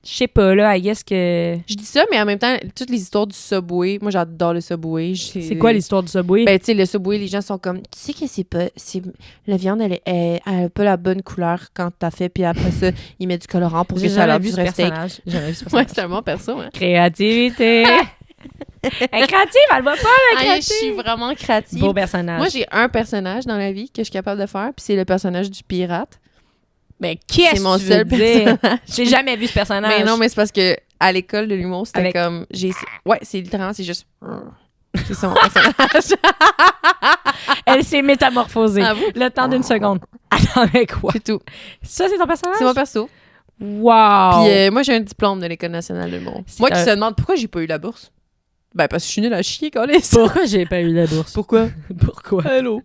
Je sais pas, là, I guess que... Je dis ça, mais en même temps, toutes les histoires du Subway, moi, j'adore le Subway. C'est quoi l'histoire du Subway? Ben, tu sais, le Subway, les gens sont comme, tu sais que c'est pas... La viande, elle a pas la bonne couleur quand t'as fait, puis après ça, il met du colorant pour que ça a l'air du steak. J'ai jamais vu ce personnage. Ouais, c'est un bon perso, hein. Créativité! Elle est créative, elle va pas, la créative! Je suis vraiment créative. Beau personnage. Moi, j'ai un personnage dans la vie que je suis capable de faire, puis c'est le personnage du pirate. Mais qu'est-ce que tu veux dire? J'ai jamais vu ce personnage. Mais non, mais c'est parce que à l'école de l'humour, c'était comme... Ouais, c'est littéralement, c'est juste... C'est son personnage. Elle s'est métamorphosée. Le temps d'une seconde. Attends, mais quoi? C'est tout. Ça, c'est ton personnage? C'est mon perso. Wow! Puis moi, j'ai un diplôme de l'École nationale de l'humour. Moi qui se demande pourquoi j'ai pas eu la bourse. Ben, parce que je suis nulle à chier, câlisse. Pourquoi j'ai pas eu la bourse? Pourquoi? Hello?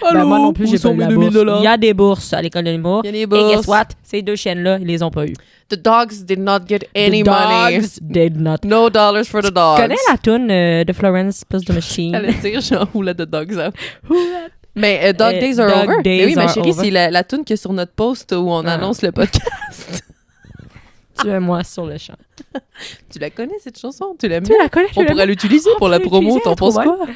Ben, moi non plus, j'ai pas eu la bourse. Il y a des bourses à l'école de l'humour. Il y a des bourses. Et guess what? Ces 2 chaînes-là, ils les ont pas eu. The dogs did not get any money. The dogs did not. No dollars for the dogs. Tu connais la toune de Florence plus the Machine? J'allais dire genre Who let the dogs out? Mais Dog Days Are Over. Mais oui, ma chérie, c'est la toune qui est sur notre post où on annonce le podcast. Tuez-moi sur le champ. Tu la connais, cette chanson? Tu l'aimes bien? Tu la connais? On pourrait l'utiliser pour la promo, t'en penses quoi?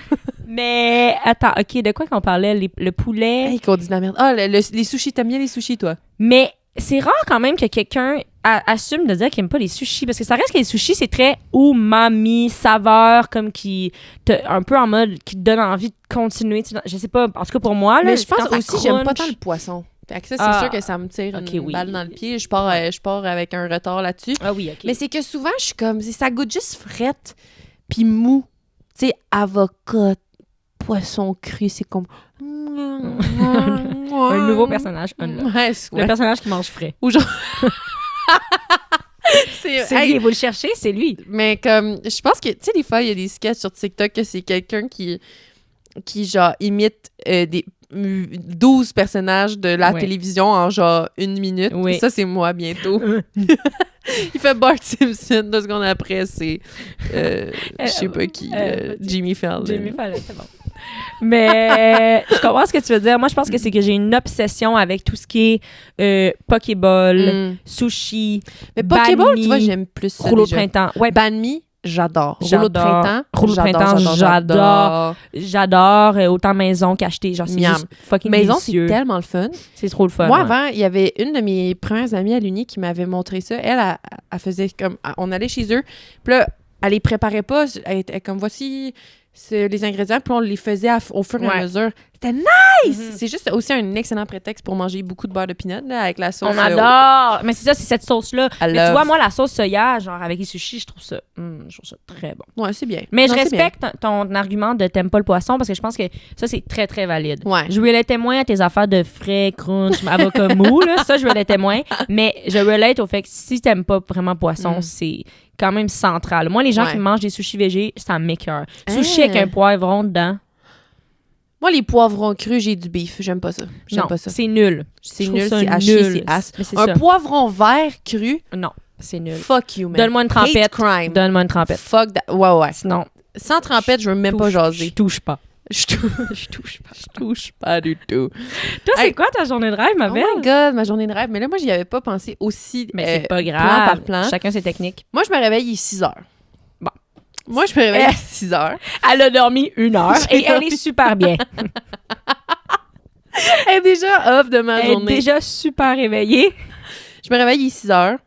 Mais, attends, OK, de quoi qu'on parlait? Le poulet... Hey, qu'on dit de la merde. Ah, les sushis, t'aimes bien les sushis, toi? Mais c'est rare quand même que quelqu'un assume de dire qu'il aime pas les sushis, parce que ça reste que les sushis, c'est très umami, saveur, comme qui... un peu en mode qui te donne envie de continuer. Je sais pas, en tout cas pour moi, là... Mais je pense aussi, j'aime pas tant le poisson. Fait que ça, c'est sûr que ça me tire une balle dans le pied. Je pars avec un retard là-dessus. Ah oui, OK. Mais c'est que souvent, je suis comme... Ça goûte juste frette puis mou. Tu sais, avocat, poisson cru, c'est comme... Un nouveau personnage. Le personnage qui mange frais. Ou genre... c'est lui, vous le cherchez, c'est lui. Mais comme... Je pense que, tu sais, des fois, il y a des sketchs sur TikTok que c'est quelqu'un qui... qui, genre, imite des 12 personnages de la télévision en, genre, 1 minute. Oui. Ça, c'est moi, bientôt. Il fait Bart Simpson. 2 secondes après, c'est... je sais pas qui. Jimmy Fallon. Jimmy Fallon, c'est bon. Mais je comprends ce que tu veux dire. Moi, je pense que c'est que j'ai une obsession avec tout ce qui est Pokéball, sushi, Mais Pokéball, banh mi, tu vois, j'aime plus ça rouleau de déjà. printemps. Ouais, Banh mi, j'adore. Rouleau de J'adore. printemps, Rouleau de printemps, j'adore. Autant maison qu'acheter. Genre, c'est Miam. juste fucking Maison, c'est délicieux. tellement le fun. C'est trop le fun. Moi, ouais. avant, il y avait une de mes premières amies à l'Uni qui m'avait montré ça. Elle faisait comme... On allait chez eux, puis là, elle les préparait pas. Elle était comme, voici les ingrédients, puis on les faisait au fur et à mesure. C'était nice! C'est juste aussi un excellent prétexte pour manger beaucoup de beurre de pinot, là, avec la sauce. On adore! Mais c'est ça, c'est cette sauce-là. I Mais love. tu vois, moi, la sauce soya, genre avec les sushis, je trouve ça très bon. Ouais, c'est bien. Mais Non, je c'est bien. respecte ton argument de t'aimes pas le poisson parce que je pense que ça, c'est très, très valide. Ouais. Je relate témoin à tes affaires de frais, crunch, avocat mou, là. Ça, je relate témoin. Mais je relate au fait que si t'aimes pas vraiment poisson, c'est quand même central. Moi, les gens qui mangent des sushis végés, ça m'écoeure. Sushi avec un poivron dedans. Moi, les poivrons crus, j'ai du beef. J'aime pas ça. J'aime Non, pas ça. c'est nul. C'est Je trouve nul, ça c'est haché, nul. c'est as. Mais c'est Un ça. poivron vert cru, Non, c'est nul. fuck you, man. Donne-moi une trempette. Hate crime. Donne-moi une trempette. Fuck that. Ouais. Sinon, Sans trempette, je veux même pas je jaser. touche pas. Je touche pas du tout. Toi, c'est Hey. quoi ta journée de rêve, ma Oh belle? my God, ma journée de rêve. Mais là, moi, j'y avais pas pensé aussi Mais c'est pas plan grave. par plan. Chacun ses techniques. Moi, je me réveille, il est 6 heures. Bon. Moi, je me réveille à 6 heures. Elle a dormi 1 heure et elle est super bien. Elle est déjà off de ma Elle est journée. déjà super réveillée. Je me réveille, il est 6 heures.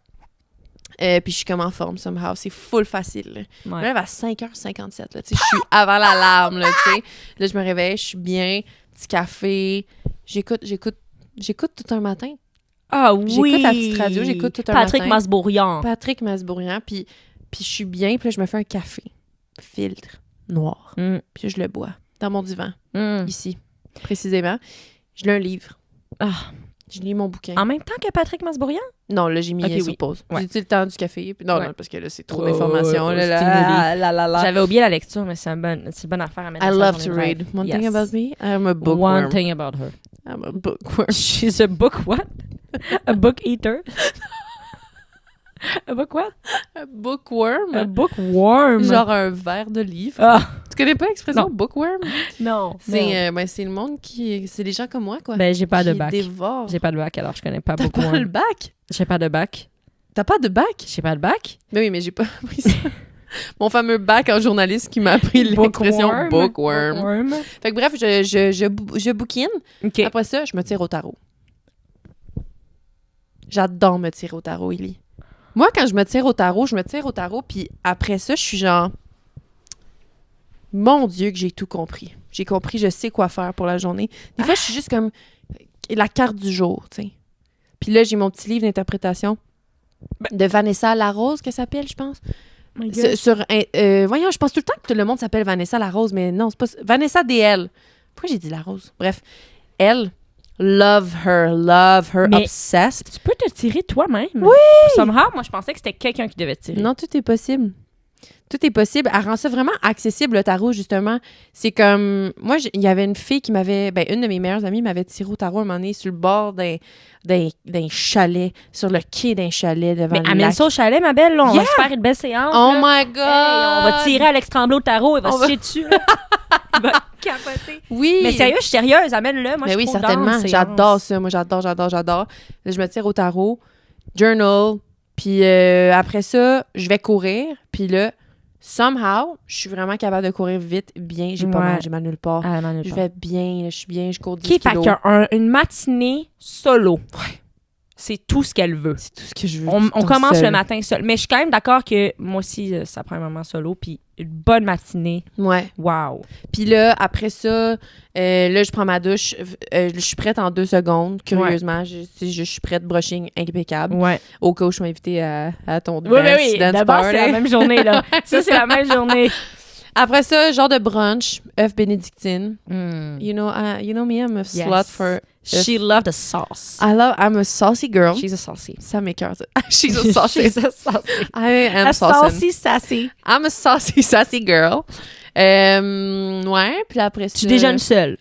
Puis je suis comme en forme, somehow. C'est full facile. Là. Je me Ouais. lève à 5h57. Là, tu sais, je suis avant l'alarme. Là, tu sais. Là, je me réveille, je suis bien. Petit café. J'écoute tout un matin. Ah oui! J'écoute la petite radio, j'écoute tout un Patrick matin. Masbourian. Patrick Masbourian. Puis je suis bien. Puis là, je me fais un café. Filtre. Noir. Mm. Puis je le bois. Dans mon divan. Mm. Ici. Précisément. Je lis un livre. Ah. Je lis mon bouquin. En même temps que Patrick Masbourian? Non, là, j'ai mis Ok, sur oui. pause. Ouais. J'ai-tu le temps du café? Puis non, Ouais. non, parce que là, c'est trop Ouais, d'informations. ouais, Là. J'avais oublié la lecture, mais c'est une bonne affaire à mettre I dans sa love to journée de read. rêve. One Yes. thing about me, I'm a bookworm. One thing about her. I'm a bookworm. She's a book what? A book eater? A book what? A bookworm? A bookworm. Genre un verre de livre. Ah, Tu connais pas l'expression Non. bookworm? non. C'est c'est le monde qui... C'est des gens comme moi, quoi. Ben, j'ai pas de qui bac. dévorent. J'ai pas de bac, alors je connais pas T'as beaucoup. pas le bac? J'ai pas de bac. T'as pas de bac? J'ai pas de bac. Ben oui, mais j'ai pas appris ça. Mon fameux bac en journaliste qui m'a appris l'expression bookworm. Bookworm. Fait que bref, je bouquine. OK. Après ça, je me tire au tarot. J'adore me tirer au tarot, Ellie. Moi, quand je me tire au tarot, puis après ça, je suis genre... Mon Dieu que j'ai tout compris. J'ai compris, je sais quoi faire pour la journée. Des fois, je suis juste comme la carte du jour, tu sais. Puis là, j'ai mon petit livre d'interprétation de Vanessa Larose, que ça s'appelle, je pense. My God. Voyons, je pense tout le temps que tout le monde s'appelle Vanessa Larose, mais non, c'est pas... Vanessa DL. Pourquoi j'ai dit Larose? Bref, elle... Love her, Mais- obsessed. Tu peux te tirer toi-même. Oui! Somehow, moi, je pensais que c'était quelqu'un qui devait te tirer. Non, tout est possible. Tout est possible. Elle rend ça vraiment accessible, le tarot, justement. C'est comme... Moi, il y avait une fille qui m'avait... Ben, une de mes meilleures amies m'avait tiré au tarot un moment donné sur le bord d'un chalet, sur le quai d'un chalet devant Mais le amène lac. ça au chalet, ma belle. Là, on va Yeah! se faire une belle séance. Oh là. my God! Hey, on va tirer Alex Tremblay au tarot. Il va On se va- chier dessus. Là. Il va capoter. Oui! Mais sérieux, je suis sérieuse. Amène-le. Moi, Mais je oui, suis trop certainement. down, J'adore séance. ça. Moi, j'adore. Là, je me tire au tarot, journal, puis après ça, je vais courir. Puis là, somehow, je suis vraiment capable de courir vite, bien. J'ai pas Ouais. mal, j'ai mal nulle part. Ah, non, Je vais bien, là, je suis bien, je cours 10 OK, fait kilos. qu'une matinée solo. C'est tout ce qu'elle veut. C'est tout ce que je veux. On tout le temps commence seul. le matin seul. Mais je suis quand même d'accord que moi aussi, ça prend un moment solo. Puis une bonne matinée. Ouais. Wow. Puis là, après ça, là, je prends ma douche. Je suis prête en 2 secondes, curieusement. Je suis prête, brushing impeccable. Ouais. Au cas où je suis invitée à ton Oui, oui. dance D'abord, party. c'est la même journée, là. Ça, c'est la même journée. Après ça, genre de brunch, œuf bénédictine. Mm. You know me, I'm a Yes. slut for... She loved the sauce. I'm a saucy girl. She's a saucy. Ça m'écoeure, ça. She's a saucy. She's a saucy. I am A saucy. saucy sassy. I'm a saucy, sassy girl. Ouais, puis après ça... Tu déjeunes seule.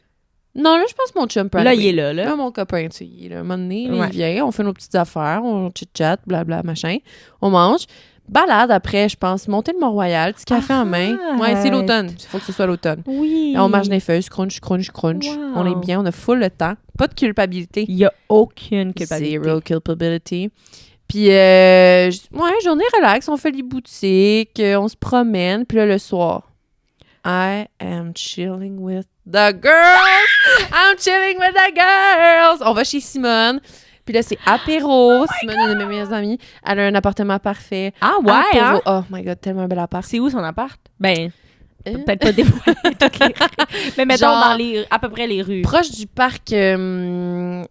Non, là, je pense que mon chum peut Là, arriver. il est là. Là, mon copain, tu sais, il est là. À un moment donné, Ouais. il vient, on fait nos petites affaires, on chit-chat, blabla, machin. On mange. Balade après, je pense. Monter le Mont-Royal, petit café en main. Ouais, c'est l'automne. Il faut que ce soit l'automne. Oui. On marche dans les feuilles, crunch. Wow. On est bien, on a full le temps. Pas de culpabilité. Il n'y a aucune culpabilité. Zero culpability. Puis, journée relax, on fait les boutiques, on se promène. Puis là, le soir, I am chilling with the girls. I'm chilling with the girls. On va chez Simone. Puis là, c'est apéro. Simone, une de mes meilleures amies, elle a un appartement parfait. Ah ouais, Apéro. hein? Oh my God, tellement un bel appart. C'est où son appart? Ben, peut-être pas dévoiler toutes les rues. Mais mettons Genre, à peu près les rues. Proche du parc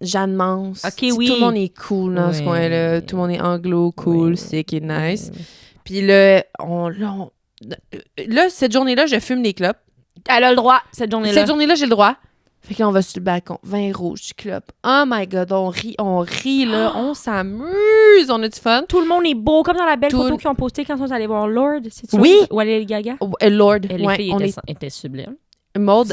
Jeanne-Mance. Ok, Tu sais, oui. Tout le monde est cool dans ce Oui. coin-là. Tout le monde est anglo, cool, Oui. sick et nice. Oui. Puis là, là, cette journée-là, je fume les clopes. Elle a le droit, cette journée-là. Cette journée-là, j'ai le droit. Fait que là, on va sur le balcon. Vin rouge, du clope. Oh my God, on rit, là. On s'amuse. On a du fun. Tout le monde est beau, comme dans la belle Tout- photo qu'ils ont postée quand ils sont allés voir Lord. C'est ça? Oui. Ou aller Gaga. Oh, Lord, Et les ouais, filles on étaient sublimes. Maude,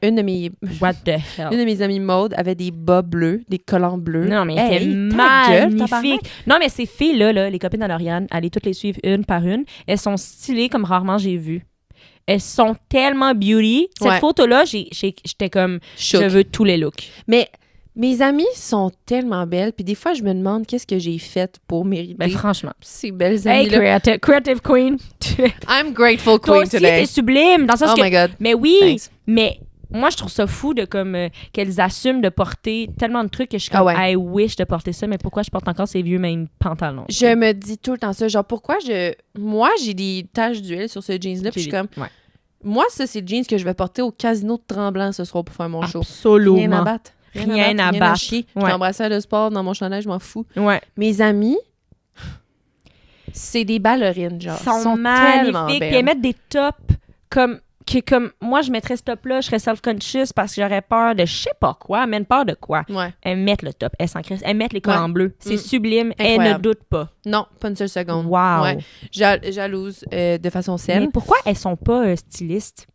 une What the hell? de mes amies Maude avait des bas bleus, des collants bleus. Non, mais elle Hey, était ta gueule, tabarnak. magnifique. Non, mais ces filles-là, les copines de Lauriane, allez toutes les suivre une par une. Elles sont stylées comme rarement j'ai vu. Elles sont tellement beauty. Cette Ouais. photo-là, j'étais comme, Choc. je veux tous les looks. Mais mes amies sont tellement belles, puis des fois, je me demande qu'est-ce que j'ai fait pour mériter Ben, franchement. ces belles Hey, amies-là. creative queen. I'm grateful Toi queen aussi, today. t'es sublime. Dans le sens Oh que... my God. Mais oui, Thanks. mais moi, je trouve ça fou de comme qu'elles assument de porter tellement de trucs que je suis comme, Ah ouais. I wish de porter ça, mais pourquoi je porte encore ces vieux mêmes pantalons? Je me dis tout le temps ça. Genre, pourquoi moi, j'ai des taches d'huile sur ce jeans-là, puis je suis comme... Ouais. Moi, ça, c'est le jeans que je vais porter au casino de Tremblant ce soir pour faire mon show. Absolument. Rien à battre. Rien à battre. chier. Ouais. Je t'embrasse à le sport dans mon chandail, je m'en fous. Ouais. Mes amis, c'est des ballerines, genre. Sont tellement magnifiques. belles. Puis elles mettent des tops comme moi, je mettrais ce top-là, je serais self-conscious parce que j'aurais peur de je sais pas quoi, mais peur de quoi. Ouais. Elles mettent le top, elles s'en crissent, elles mettent les collants bleus. C'est Mm. sublime, elles ne Incroyable. doutent pas. Non, pas une seule seconde. Wow. Ouais. Jalouse de façon Mais saine. pourquoi elles sont pas stylistes?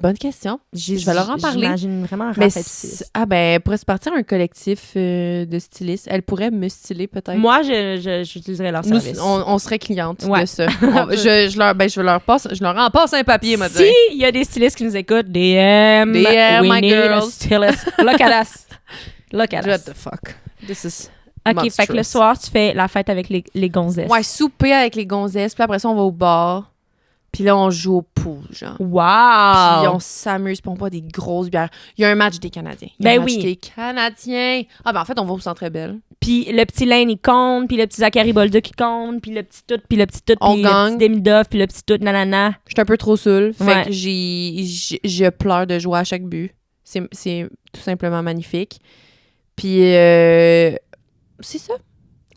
Bonne question. Je vais leur en parler. J'imagine vraiment Mais rafraîchissante. elle pourrait se partir un collectif de stylistes. Elle pourrait me styler peut-être. Moi, j'utiliserais leur Nous, service. on serait clientes Ouais. de ça. Je leur en passe un papier, m'a Si il y a des stylistes qui nous écoutent, DM, DM, we my need a girls. stylist. Look at us. Look at What us. the fuck? This is OK, fait que le soir, tu fais la fête avec les gonzesses. Ouais, souper avec les gonzesses. Puis après ça, on va au bar. Puis là, on joue au pool, genre. Wow! Puis on s'amuse, puis on boit des grosses bières. Il y a un match des Canadiens. Il y Ben a un match oui. des Canadiens. Ah, ben en fait, on va au Centre Bell. Puis le petit Lane, il compte, puis le petit Zachary Bolduc, il compte, puis le petit tout, puis le petit tout, On puis le gagne. petit Demidov, puis le petit tout, nanana. Je suis un peu trop saoule. Fait Ouais. que je pleure de joie à chaque but. C'est tout simplement magnifique. Puis, c'est ça.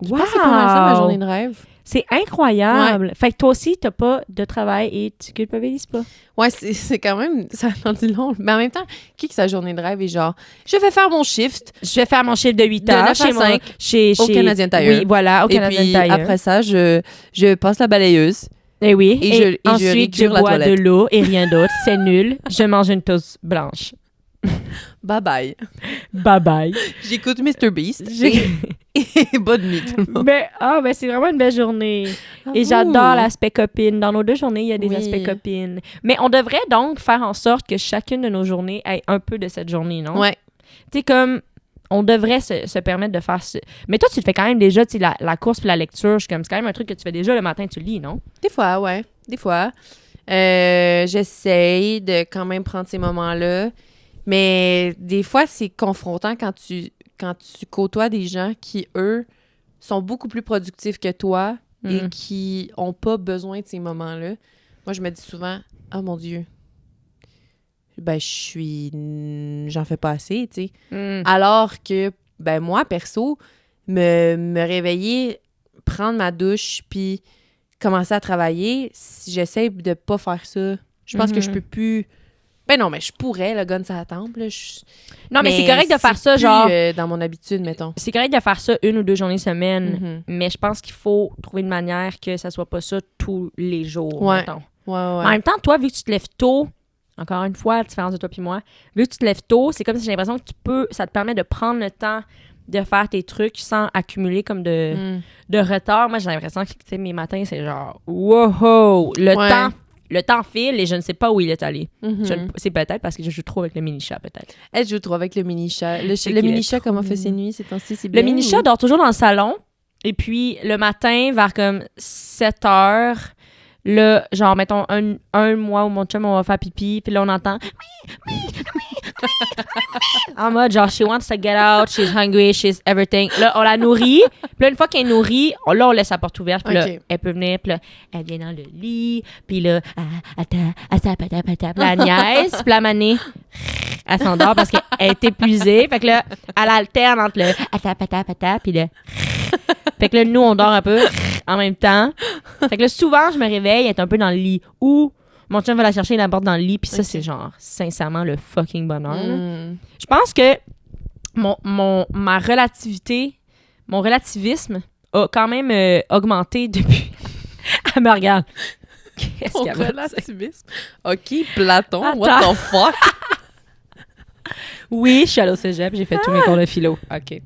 Je pense que c'est pas mal ça, ma journée de rêve. C'est incroyable. Fait que toi aussi, t'as pas de travail et tu culpabilises pas. Ouais, c'est quand même... Ça en dit long. Mais en même temps, qui que sa journée de rêve est genre... Je vais faire mon shift. Je vais faire mon chiffre de 8 De heures 9 à chez moi. 5 Chez au Canadian Tire. Oui, voilà, au Et Canadian puis, Tire. après ça, je passe la balayeuse. Eh oui. et je ensuite, je récure la bois de toilette. l'eau et rien d'autre. C'est nul. Je mange une toast blanche. Bye-bye. Bye bye. J'écoute Mr. Beast. J'ai- Et bonne nuit, tout le monde. Mais, c'est vraiment une belle journée. Et Avoue. j'adore l'aspect copine. Dans nos 2 journées, il y a des Oui. aspects copines. Mais on devrait donc faire en sorte que chacune de nos journées ait un peu de cette journée, non? Ouais. Tu sais, comme, on devrait se permettre de faire ça. Mais toi, tu le fais quand même déjà, tu sais, la course puis la lecture, c'est quand même un truc que tu fais déjà le matin, tu lis, non? Des fois, ouais. Des fois. J'essaye de quand même prendre ces moments-là. Mais des fois, c'est confrontant quand tu côtoies des gens qui, eux, sont beaucoup plus productifs que toi et Mhm. qui ont pas besoin de ces moments-là. Moi, je me dis souvent, « Oh mon Dieu, ben j'en fais pas assez, tu sais. Mm. Alors que, ben moi, perso, me réveiller, prendre ma douche, puis commencer à travailler, si j'essaie de pas faire ça, je pense que je peux plus Ben non, mais je pourrais, le gun sur la tempe, là. Non, mais c'est correct de faire ça, plus, genre... dans mon habitude, mettons. C'est correct de faire ça 1 ou 2 journées semaine, Mhm. mais je pense qu'il faut trouver une manière que ça soit pas ça tous les jours, Ouais. mettons. Ouais. En même temps, toi, vu que tu te lèves tôt, encore une fois, la différence de toi puis moi, vu que tu te lèves tôt, c'est comme si j'ai l'impression que ça te permet de prendre le temps de faire tes trucs sans accumuler comme de retard. Moi, j'ai l'impression que, tu sais, mes matins, c'est genre, wow, le temps file et je ne sais pas où il est allé. C'est peut-être parce que je joue trop avec le mini-chat, peut-être. Elle joue trop avec le mini-chat. Le qu'il mini-chat, est comment trop fait ses nuits ces temps-ci? C'est bien, Le mini-chat dort toujours dans le salon. Et puis, le matin, vers comme 7 heures, là, genre, mettons, un mois où mon chum, on va faire pipi, puis là, on entend en mode, genre, she wants to get out, she's hungry, she's everything. Là, on la nourrit. Puis là, une fois qu'elle est nourrie, là, on laisse la porte ouverte. Puis là, elle peut venir, puis là, elle vient dans le lit. Puis là, la niaise. Puis la manée, elle s'endort parce qu'elle est épuisée. Fait que là, elle alterne entre le puis le... Fait que là, nous, on dort un peu en même temps. Fait que là, souvent, je me réveille, elle est un peu dans le lit. Ou mon chum va la chercher, il la porte dans le lit. Puis ça, c'est genre, sincèrement, le fucking bonheur. Je pense que ma relativité, mon relativisme a quand même augmenté depuis... Elle me regarde. Qu'est-ce Ton qu'elle va dire? relativisme. OK, Platon, Attends. what the fuck? Oui, je suis allée au cégep, j'ai fait tous mes cours de philo. OK.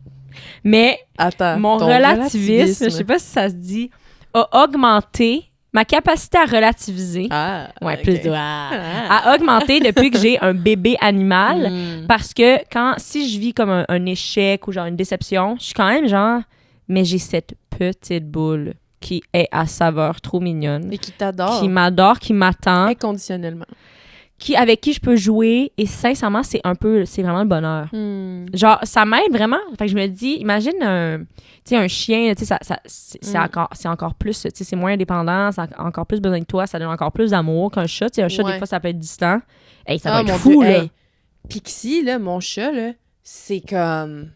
Mais Attends, mon ton relativisme, je sais pas si ça se dit, a augmenté. Ma capacité à relativiser, Ah, ouais, ok. plus de a augmenté depuis que j'ai un bébé animal. Parce que si je vis comme un échec ou genre une déception, je suis quand même genre, mais j'ai cette petite boule qui est à saveur trop mignonne, Et qui t'adore. qui m'adore, qui m'attend, Inconditionnellement. avec qui je peux jouer. Et sincèrement, c'est vraiment le bonheur. Genre, ça m'aide vraiment. Fait que je me dis, imagine un chien, tu sais, c'est encore plus, tu sais, c'est moins indépendant, ça a encore plus besoin de toi, ça donne encore plus d'amour qu'un chat. Tu sais, un chat, des fois, ça peut être distant. Hey, ça va être mon fou, Dieu, là. hey, Pixie, là, mon chat, là, c'est comme...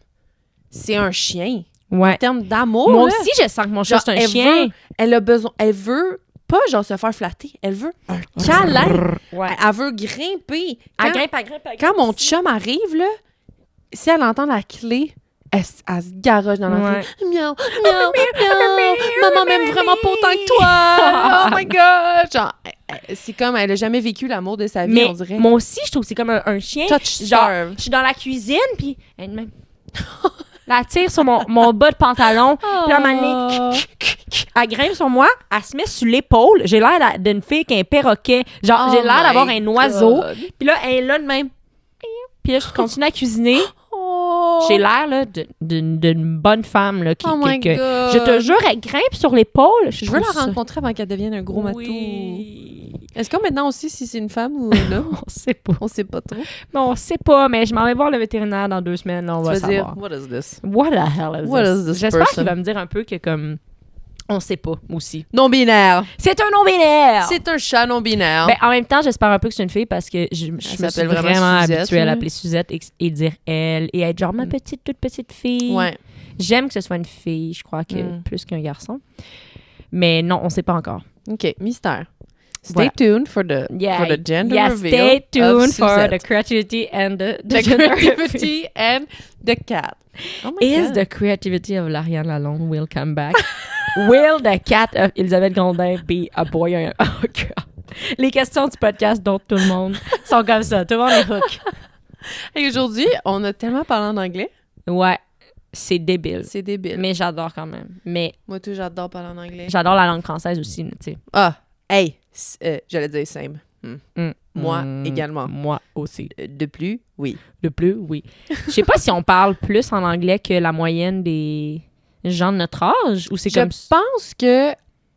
C'est un chien. Ouais. En termes d'amour, Moi là, aussi, je sens que mon chat, genre, c'est un chien. elle a besoin... Elle veut pas, genre, se faire flatter. Elle veut un câlin. Ouais. Elle veut grimper. Elle Quand, grimpe. quand mon chum arrive, là, si elle entend la clé, elle se garoche dans la Ouais. clé. Miaou, miaou, miaou. Maman m'aime vraiment pas autant que toi. Oh my God. Genre, c'est comme elle a jamais vécu l'amour de sa vie, Mais on dirait. moi aussi, je trouve que c'est comme un chien. Touch Genre, serve. je suis dans la cuisine, puis elle même... la tire sur mon bas de pantalon. Puis là, à un moment donné, elle grimpe sur moi, elle se met sur l'épaule. J'ai l'air d'une fille qui a un perroquet. Genre, j'ai l'air d'avoir un oiseau. Puis là, elle est là de même. Puis là, je continue à cuisiner. J'ai l'air là, d'une bonne femme là, Oh my God. je te jure, elle grimpe sur l'épaule. Je veux la rencontrer avant qu'elle devienne un gros matou. Est-ce qu'on maintenant aussi si c'est une femme ou un homme? On sait pas. On sait pas trop. Non, on sait pas, mais je m'en vais voir le vétérinaire dans 2 semaines. Là, on va Tu vas dire, savoir. what is this? What the hell is What this? is this J'espère person? qu'il va me dire un peu que comme on sait pas aussi. Non-binaire. C'est un non-binaire! C'est un chat non-binaire. Ben, en même temps, j'espère un peu que c'est une fille parce que je me suis s'appelle vraiment, vraiment Suzette, habituée à là. l'appeler Suzette et dire elle et être genre ma toute petite fille. Ouais. J'aime que ce soit une fille, je crois, plus qu'un garçon. Mais non, on sait pas encore. OK, mystère. Stay Voilà. tuned for the gender reveal stay of tuned for Suzette. the creativity and the The gender reveal. creativity and the cat. Oh my Is God. the creativity of Lauriane Lalonde will come back? Will the cat of Elisabeth Gondin be a boy or a girl? Les questions du podcast dont tout le monde sont comme ça. Tout le monde est hook. Et aujourd'hui, on a tellement parlé en anglais. Ouais, c'est débile. C'est débile. Mais j'adore quand même. Mais Moi, tout, j'adore parler en anglais. j'adore la langue française aussi, tu sais. Ah, hey, j'allais dire same. Moi également. Moi aussi. De plus, oui. Le plus, oui. Je sais pas si on parle plus en anglais que la moyenne des gens de notre âge ou c'est Je comme... pense que,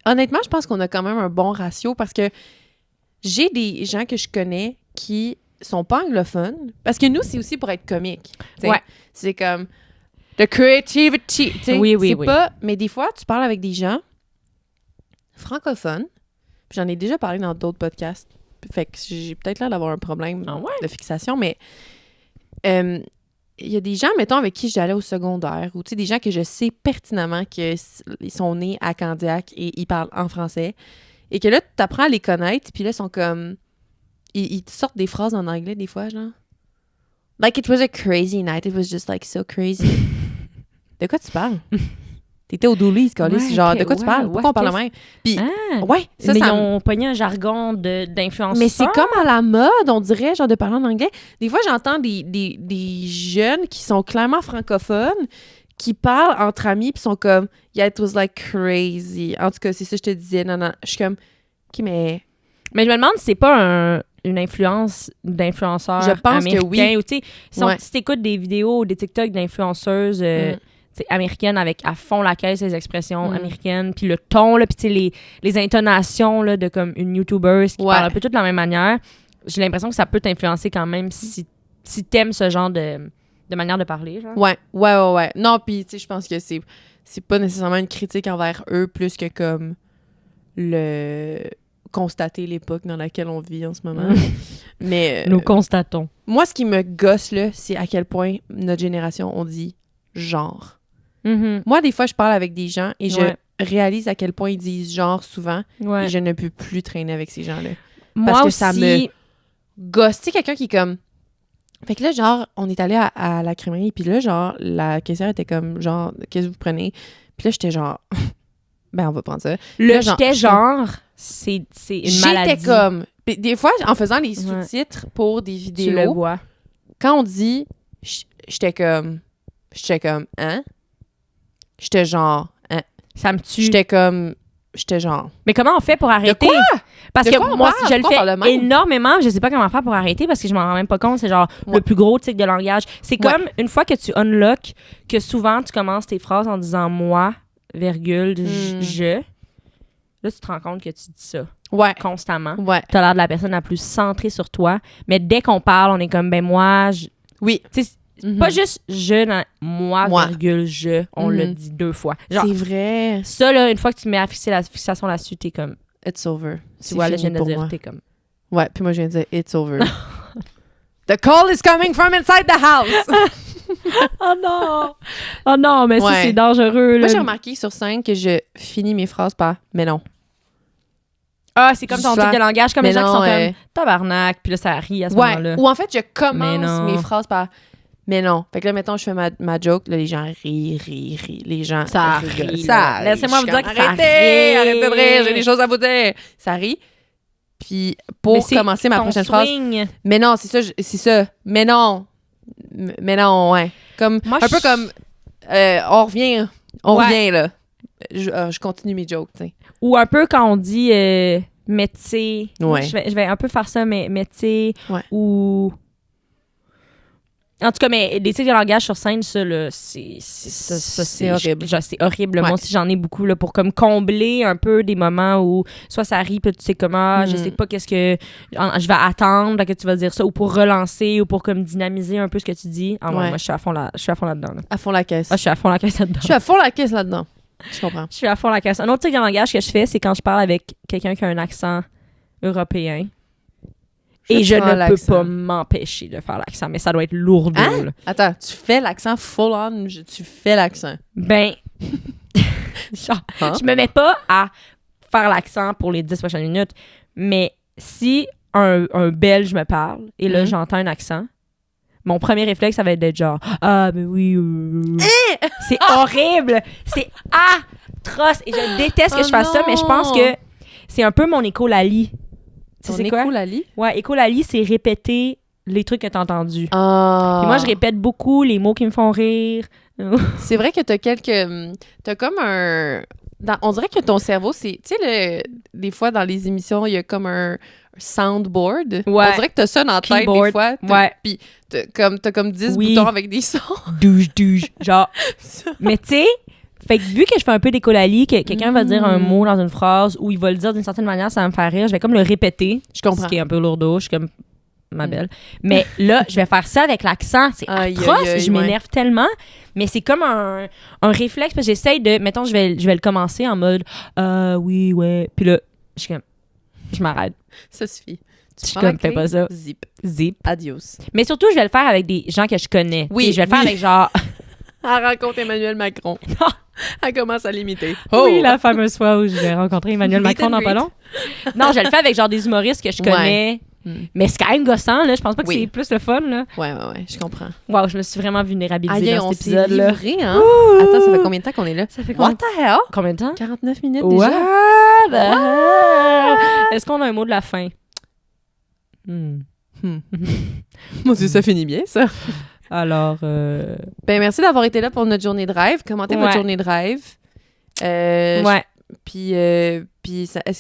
honnêtement, je pense qu'on a quand même un bon ratio parce que j'ai des gens que je connais qui sont pas anglophones. Parce que nous, c'est aussi pour être comique. T'sais. Ouais. C'est comme the creativity. T'sais. Oui, oui, c'est oui. pas. Mais des fois, tu parles avec des gens francophones. Puis j'en ai déjà parlé dans d'autres podcasts. Fait que j'ai peut-être l'air d'avoir un problème Ah ouais? de fixation, mais il y a des gens, mettons, avec qui j'allais au secondaire, ou tu sais, des gens que je sais pertinemment qu'ils sont nés à Candiac et ils parlent en français, et que là, tu apprends à les connaître, puis là, ils sont comme... ils te sortent des phrases en anglais des fois, genre. Like, it was a crazy night. It was just, like, so crazy. De quoi tu parles? T'étais au Dooley, ce gars-là. Genre, de quoi tu parles? Pourquoi on parle de même? Puis, ouais, ça, mais ça ils ont pogné un jargon d'influenceurs. Mais c'est comme à la mode, on dirait, genre, de parler en anglais. Des fois, j'entends des jeunes qui sont clairement francophones qui parlent entre amis puis sont comme « Yeah, it was like crazy ». En tout cas, c'est ça que je te disais. Non, je suis comme « OK, mais… » Mais je me demande si c'est pas une influence d'influenceurs Je pense américains. que oui. Ou, tu sais, si t'écoutes des vidéos ou des TikTok d'influenceuses américaines avec à fond la caisse les expressions américaines, puis le ton, là, puis tu sais, les intonations là, de comme une YouTuber qui parle un peu toute de la même manière, j'ai l'impression que ça peut t'influencer quand même si t'aimes ce genre de manière de parler. Genre. Ouais. Non, puis tu sais, je pense que c'est pas nécessairement une critique envers eux plus que comme constater l'époque dans laquelle on vit en ce moment. Mais nous constatons. Moi, ce qui me gosse, là, c'est à quel point notre génération, on dit genre. Moi, des fois, je parle avec des gens et je réalise à quel point ils disent genre souvent et je ne peux plus traîner avec ces gens-là. Parce que ça me gosse. Tu sais, quelqu'un qui est comme... Fait que là, genre, on est allé à la crèmerie puis là, genre, la caissière était comme, genre, qu'est-ce que vous prenez? Puis là, j'étais genre... Ben, on va prendre ça. Le j'étais genre, c'est une maladie. J'étais comme... Des fois, en faisant les sous-titres pour des vidéos... Tu le vois. Quand on dit... J'étais comme, hein? J'étais genre, hein? Ça me tue. J'étais genre... Mais comment on fait pour arrêter? De quoi? Parce que moi, je le fais énormément, je sais pas comment faire pour arrêter parce que je m'en rends même pas compte. C'est genre le plus gros tic de langage. C'est comme une fois que tu unlock, que souvent tu commences tes phrases en disant moi, virgule, je. Là, tu te rends compte que tu dis ça constamment. Ouais. T'as l'air de la personne la plus centrée sur toi. Mais dès qu'on parle, on est comme, ben moi, oui. Tu sais, pas juste je, moi, virgule, je. On le dit 2 fois. Genre, c'est vrai. Ça, là, une fois que tu mets la fixation là-dessus, t'es comme... It's over. Tu vois, là, je viens de dire, t'es comme... Ouais, puis moi, je viens de dire, it's over. The call is coming from inside the house! Oh non! Oh non, mais ça, c'est dangereux. Là. Moi, j'ai remarqué sur scène que je finis mes phrases par « mais non ». Ah, c'est comme ton truc de langage, comme les gens qui sont comme « tabarnak », puis là, ça rit à ce moment-là. Ou en fait, je commence mes phrases par « mais non ». Fait que là, mettons, je fais ma joke, là, les gens rient. Les gens ça rigolent. Rit. Ça rit. Laissez-moi vous dire que ça rit. Arrêtez de rire, j'ai des choses à vous dire. Ça rit. Puis pour commencer ma prochaine phrase, mais non, c'est ça. Mais non, ouais. Comme moi, un peu comme on revient là. Je continue mes jokes, tu sais. Ou un peu quand on dit mais tu sais, je vais un peu faire ça, mais tu sais, ou en tout cas, mais des tics de langage sur scène, ça, là, c'est horrible. C'est horrible. Moi aussi, j'en ai beaucoup là, pour comme combler un peu des moments où soit ça rit, puis tu sais comment, je sais pas qu'est-ce que je vais attendre que tu vas dire ça, ou pour relancer, ou pour comme dynamiser un peu ce que tu dis. Ah, moi, je suis à fond là-dedans. Là. À fond la caisse. Ah, je suis à fond la caisse là-dedans. Je suis à fond la caisse là-dedans. Je comprends. Je suis à fond la caisse. Un autre tic de langage que je fais, c'est quand je parle avec quelqu'un qui a un accent européen. Et je ne peux pas m'empêcher de faire l'accent, mais ça doit être lourd. Hein? Attends, tu fais l'accent full on, tu fais l'accent. Ben, genre, je me mets pas à faire l'accent pour les 10 prochaines minutes, mais si un Belge me parle et là, j'entends un accent, mon premier réflexe, ça va être d'être genre « Ah, mais oui, c'est horrible! C'est atroce! Et je déteste que je fasse ça, mais je pense que c'est un peu mon écolalie. C'est quoi? Écolalie? Ouais, écolalie, c'est répéter les trucs que t'as entendus. Ah. Puis moi, je répète beaucoup les mots qui me font rire. C'est vrai que t'as comme un... on dirait que ton cerveau, c'est... Tu sais, des fois, dans les émissions, il y a comme un soundboard. Ouais. On dirait que t'as ça dans la tête des fois. Ouais. Puis t'as comme 10 boutons avec des sons. Douche. Genre. Mais tu sais... Fait que vu que je fais un peu d'écolalie, que quelqu'un va dire un mot dans une phrase ou il va le dire d'une certaine manière, ça va me faire rire, je vais comme le répéter. Je comprends. Ce qui est un peu lourdeau, je suis comme ma belle. Mais là, je vais faire ça avec l'accent. C'est atroce, je m'énerve tellement. Mais c'est comme un réflexe, parce que j'essaye de... Mettons, je vais le commencer en mode « oui, ouais ». Puis là, je suis comme... Je m'arrête. Ça suffit. Je suis comme, fais pas ça. Zip. Adios. Mais surtout, je vais le faire avec des gens que je connais. Oui, je vais le faire avec genre... Elle rencontre Emmanuel Macron. Elle commence à l'imiter. Oui, la fameuse fois où je vais rencontrer Emmanuel Macron dans pas long. Non, je le fais avec genre des humoristes que je connais, Mais c'est quand même gossant, là. Je pense pas que c'est plus le fun, là. Ouais, je comprends. Wow, je me suis vraiment vulnérabilisée dans on cet épisode-là. s'est livré, hein? Attends, ça fait combien de temps qu'on est là? Ça fait What the hell? Combien de temps? 49 minutes What déjà. the hell? Est-ce qu'on a un mot de la fin? Mon Dieu, ça finit bien, ça. Alors, Ben, merci d'avoir été là pour notre journée de rêve. Commentez votre journée de rêve. Puis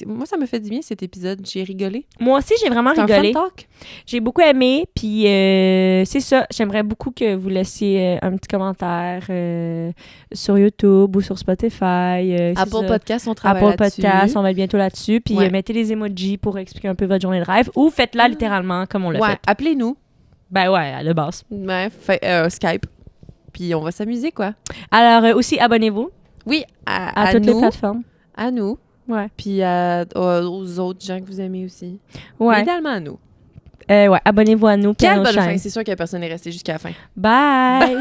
moi, ça me fait du bien, cet épisode. J'ai rigolé. Moi aussi, j'ai vraiment rigolé. Un fun talk. J'ai beaucoup aimé, puis c'est ça. J'aimerais beaucoup que vous laissiez un petit commentaire sur YouTube ou sur Spotify. Apple Podcast, on travaille Apple là-dessus. Podcast, on va être bientôt là-dessus. Puis mettez les emojis pour expliquer un peu votre journée de rêve ou faites-la littéralement comme on l'a fait. Appelez-nous. Ben ouais, à la base. Ouais, Skype. Puis on va s'amuser, quoi. Alors, aussi, abonnez-vous. Oui, à toutes les plateformes. À nous. Ouais. Puis aux autres gens que vous aimez aussi. Ouais. Mais idéalement à nous. Ouais, abonnez-vous à nous. Quelle bonne fin. C'est sûr que personne n'est resté jusqu'à la fin. Bye!